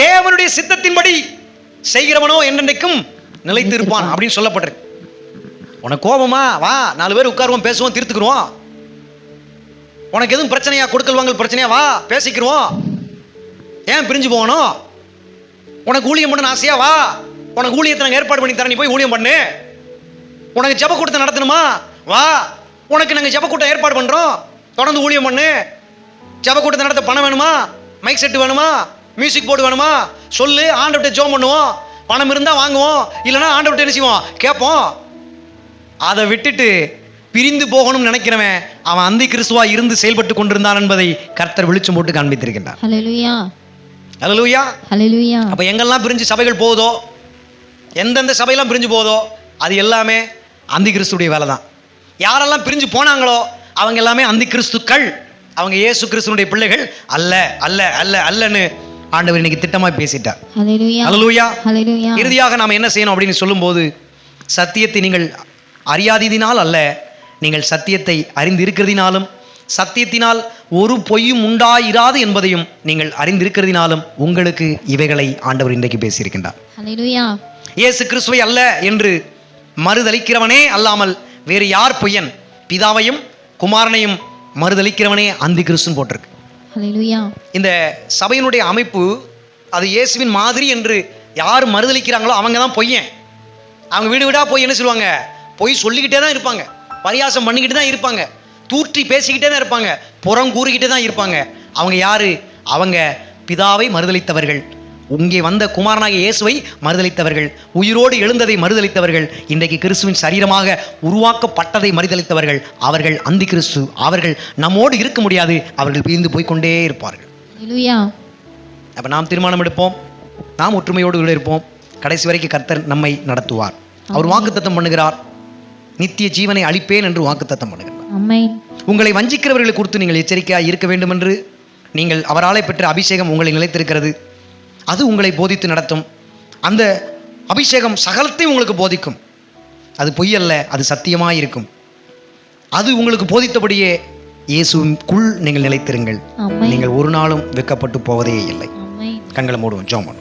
தேவனுடைய சித்தத்தின்படி செய்கிறவனோ என்றென்றைக்கும் நிலைத்து இருப்பான் அப்படின்னு சொல்லப்பட்டிருக்கு. உனக்கு கோபமா? வா, 4 பேர் உட்காருவோம், பேசுவோம், தீர்த்துக்குருவோம். உனக்கு எதுவும் பிரச்சனையா? கொடுக்கல் வாங்கல் பிரச்சனையா? வா, பேசிக்கிறோம். ஏன் பிரிஞ்சு போகணும்? உனக்கு ஊழியம் பண்ண ஆசையா? வா, உனக்கு ஊழியத்தை நாங்கள் ஏற்பாடு பண்ணி தரேன், நீ போய் ஊழியம் பண்ணு. உனக்கு ஜெப கூட்டத்தை நடத்தணுமா? வா, உனக்கு நாங்கள் ஜெப கூட்டம் ஏற்பாடு பண்ணுறோம், தொடர்ந்து ஊழியம் பண்ணு. ஜெப கூட்டத்தை நடத்த பணம் வேணுமா? மைக் செட்டு வேணுமா? மியூசிக் போர்டு வேணுமா? சொல்லு, ஆண்டவர்கிட்ட ஜெபம் பண்ணுவோம். பணம் இருந்தால் வாங்குவோம், இல்லைன்னா ஆண்டவர்கிட்ட என்ன செய்வோம்? கேட்போம். அதை விட்டுட்டு பிரிந்து போகணும்னு நினைக்கிறவன் அவன் அந்தி கிறிஸ்துவா இருந்து செயல்பட்டு கொண்டிருந்தான் என்பதை கர்த்தர் வெளிச்சம் போட்டு காண்பித்திருக்கின்றார். ஹல்லேலூயா, ஹல்லேலூயா, ஹல்லேலூயா. அப்ப எங்கெல்லாம் பிரிஞ்சு சபைகள் போகுதோ, எந்தெந்த சபையெல்லாம் பிரிஞ்சு போகுதோ, அது எல்லாமே அந்தி கிறிஸ்துடைய வேலை தான். யாரெல்லாம் பிரிஞ்சு போனாங்களோ அவங்க எல்லாமே அந்தி கிறிஸ்துக்கள். அவங்க இயேசு கிறிஸ்துனுடைய பிள்ளைகள் அல்ல, அல்ல, அல்ல, அல்லன்னு ஆண்டவர் இன்னைக்கு திட்டமாய் பேசிட்டார். ஹல்லேலூயா, ஹல்லேலூயா, ஹல்லேலூயா. இறுதியாக நாம் என்ன செய்யணும் அப்படின்னு சொல்லும்போது, சத்தியத்தை நீங்கள் அறியாததினால் அல்ல, நீங்கள் சத்தியத்தை அறிந்திருக்கிறதினாலும் சத்தியத்தினால் ஒரு பொய்யும் உண்டாயிராது என்பதையும் நீங்கள் அறிந்திருக்கிறதினாலும் உங்களுக்கு இவைகளை ஆண்டவர் இன்றைக்கு பேசியிருக்கின்றார். ஹல்லேலூயா. இயேசு கிறிஸ்துவை அல்ல என்று மறுதலிக்கிறவனே அல்லாமல் வேறு யார் பொய்யன்? பிதாவையும் குமாரனையும் மறுதலிக்கிறவனே அந்தி கிறிஸ்துன்னு போட்டிருக்கு. ஹல்லேலூயா. இந்த சபையினுடைய அமைப்பு அது இயேசுவின் மாதிரி என்று யார் மறுதலிக்கிறாங்களோ அவங்க தான் பொய்யன். அவங்க வீடு வீடாக போய் என்ன சொல்லுவாங்க? பொய் சொல்லிக்கிட்டே தான் இருப்பாங்க, பரியாசம் பண்ணிக்கிட்டு தான் இருப்பாங்க, தூற்றி பேசிக்கிட்டே தான் இருப்பாங்க, புறம் கூறிக்கிட்டே தான் இருப்பாங்க. அவங்க யாரு? அவங்க பிதாவை மறுதலித்தவர்கள், இங்கே வந்த குமாரனாகிய இயேசுவை மறுதலித்தவர்கள், உயிரோடு எழுந்ததை மறுதலித்தவர்கள், இன்றைக்கு கிறிஸ்துவின் சரீரமாக உருவாக்கப்பட்டதை மறுதலித்தவர்கள். அவர்கள் அந்தி கிறிஸ்து. அவர்கள் நம்மோடு இருக்க முடியாது, அவர்கள் பிரிந்து போய்கொண்டே இருப்பார்கள். அப்போ நாம் தீர்மானம் எடுப்போம், நாம் ஒற்றுமையோடு இருப்போம். கடைசி வரைக்கும் கர்த்தர் நம்மை நடத்துவார். அவர் வாக்குத்தத்தம் பண்ணுகிறார், நித்திய ஜீவனை அளிப்பேன் என்று வாக்குத்தத்தம் பண்ணுகிறார். உங்களை வஞ்சிக்கிறவர்களை குறித்து நீங்கள் எச்சரிக்கையாக இருக்க வேண்டும் என்று நீங்கள் அவராலே பெற்ற அபிஷேகம் உங்களை நிலைத்திருக்கிறது. அது உங்களை போதித்து நடத்தும். அந்த அபிஷேகம் சகலத்தையும் உங்களுக்கு போதிக்கும். அது பொய்யல்ல, அது சத்தியமாக இருக்கும். அது உங்களுக்கு போதித்தபடியே இயேசுவுக்குள் நீங்கள் நிலைத்திருங்கள். நீங்கள் ஒரு நாளும் வெட்கப்பட்டு போவதே இல்லை. கண்களை மூடுவோம், ஜெபம் பண்ணுவோம்.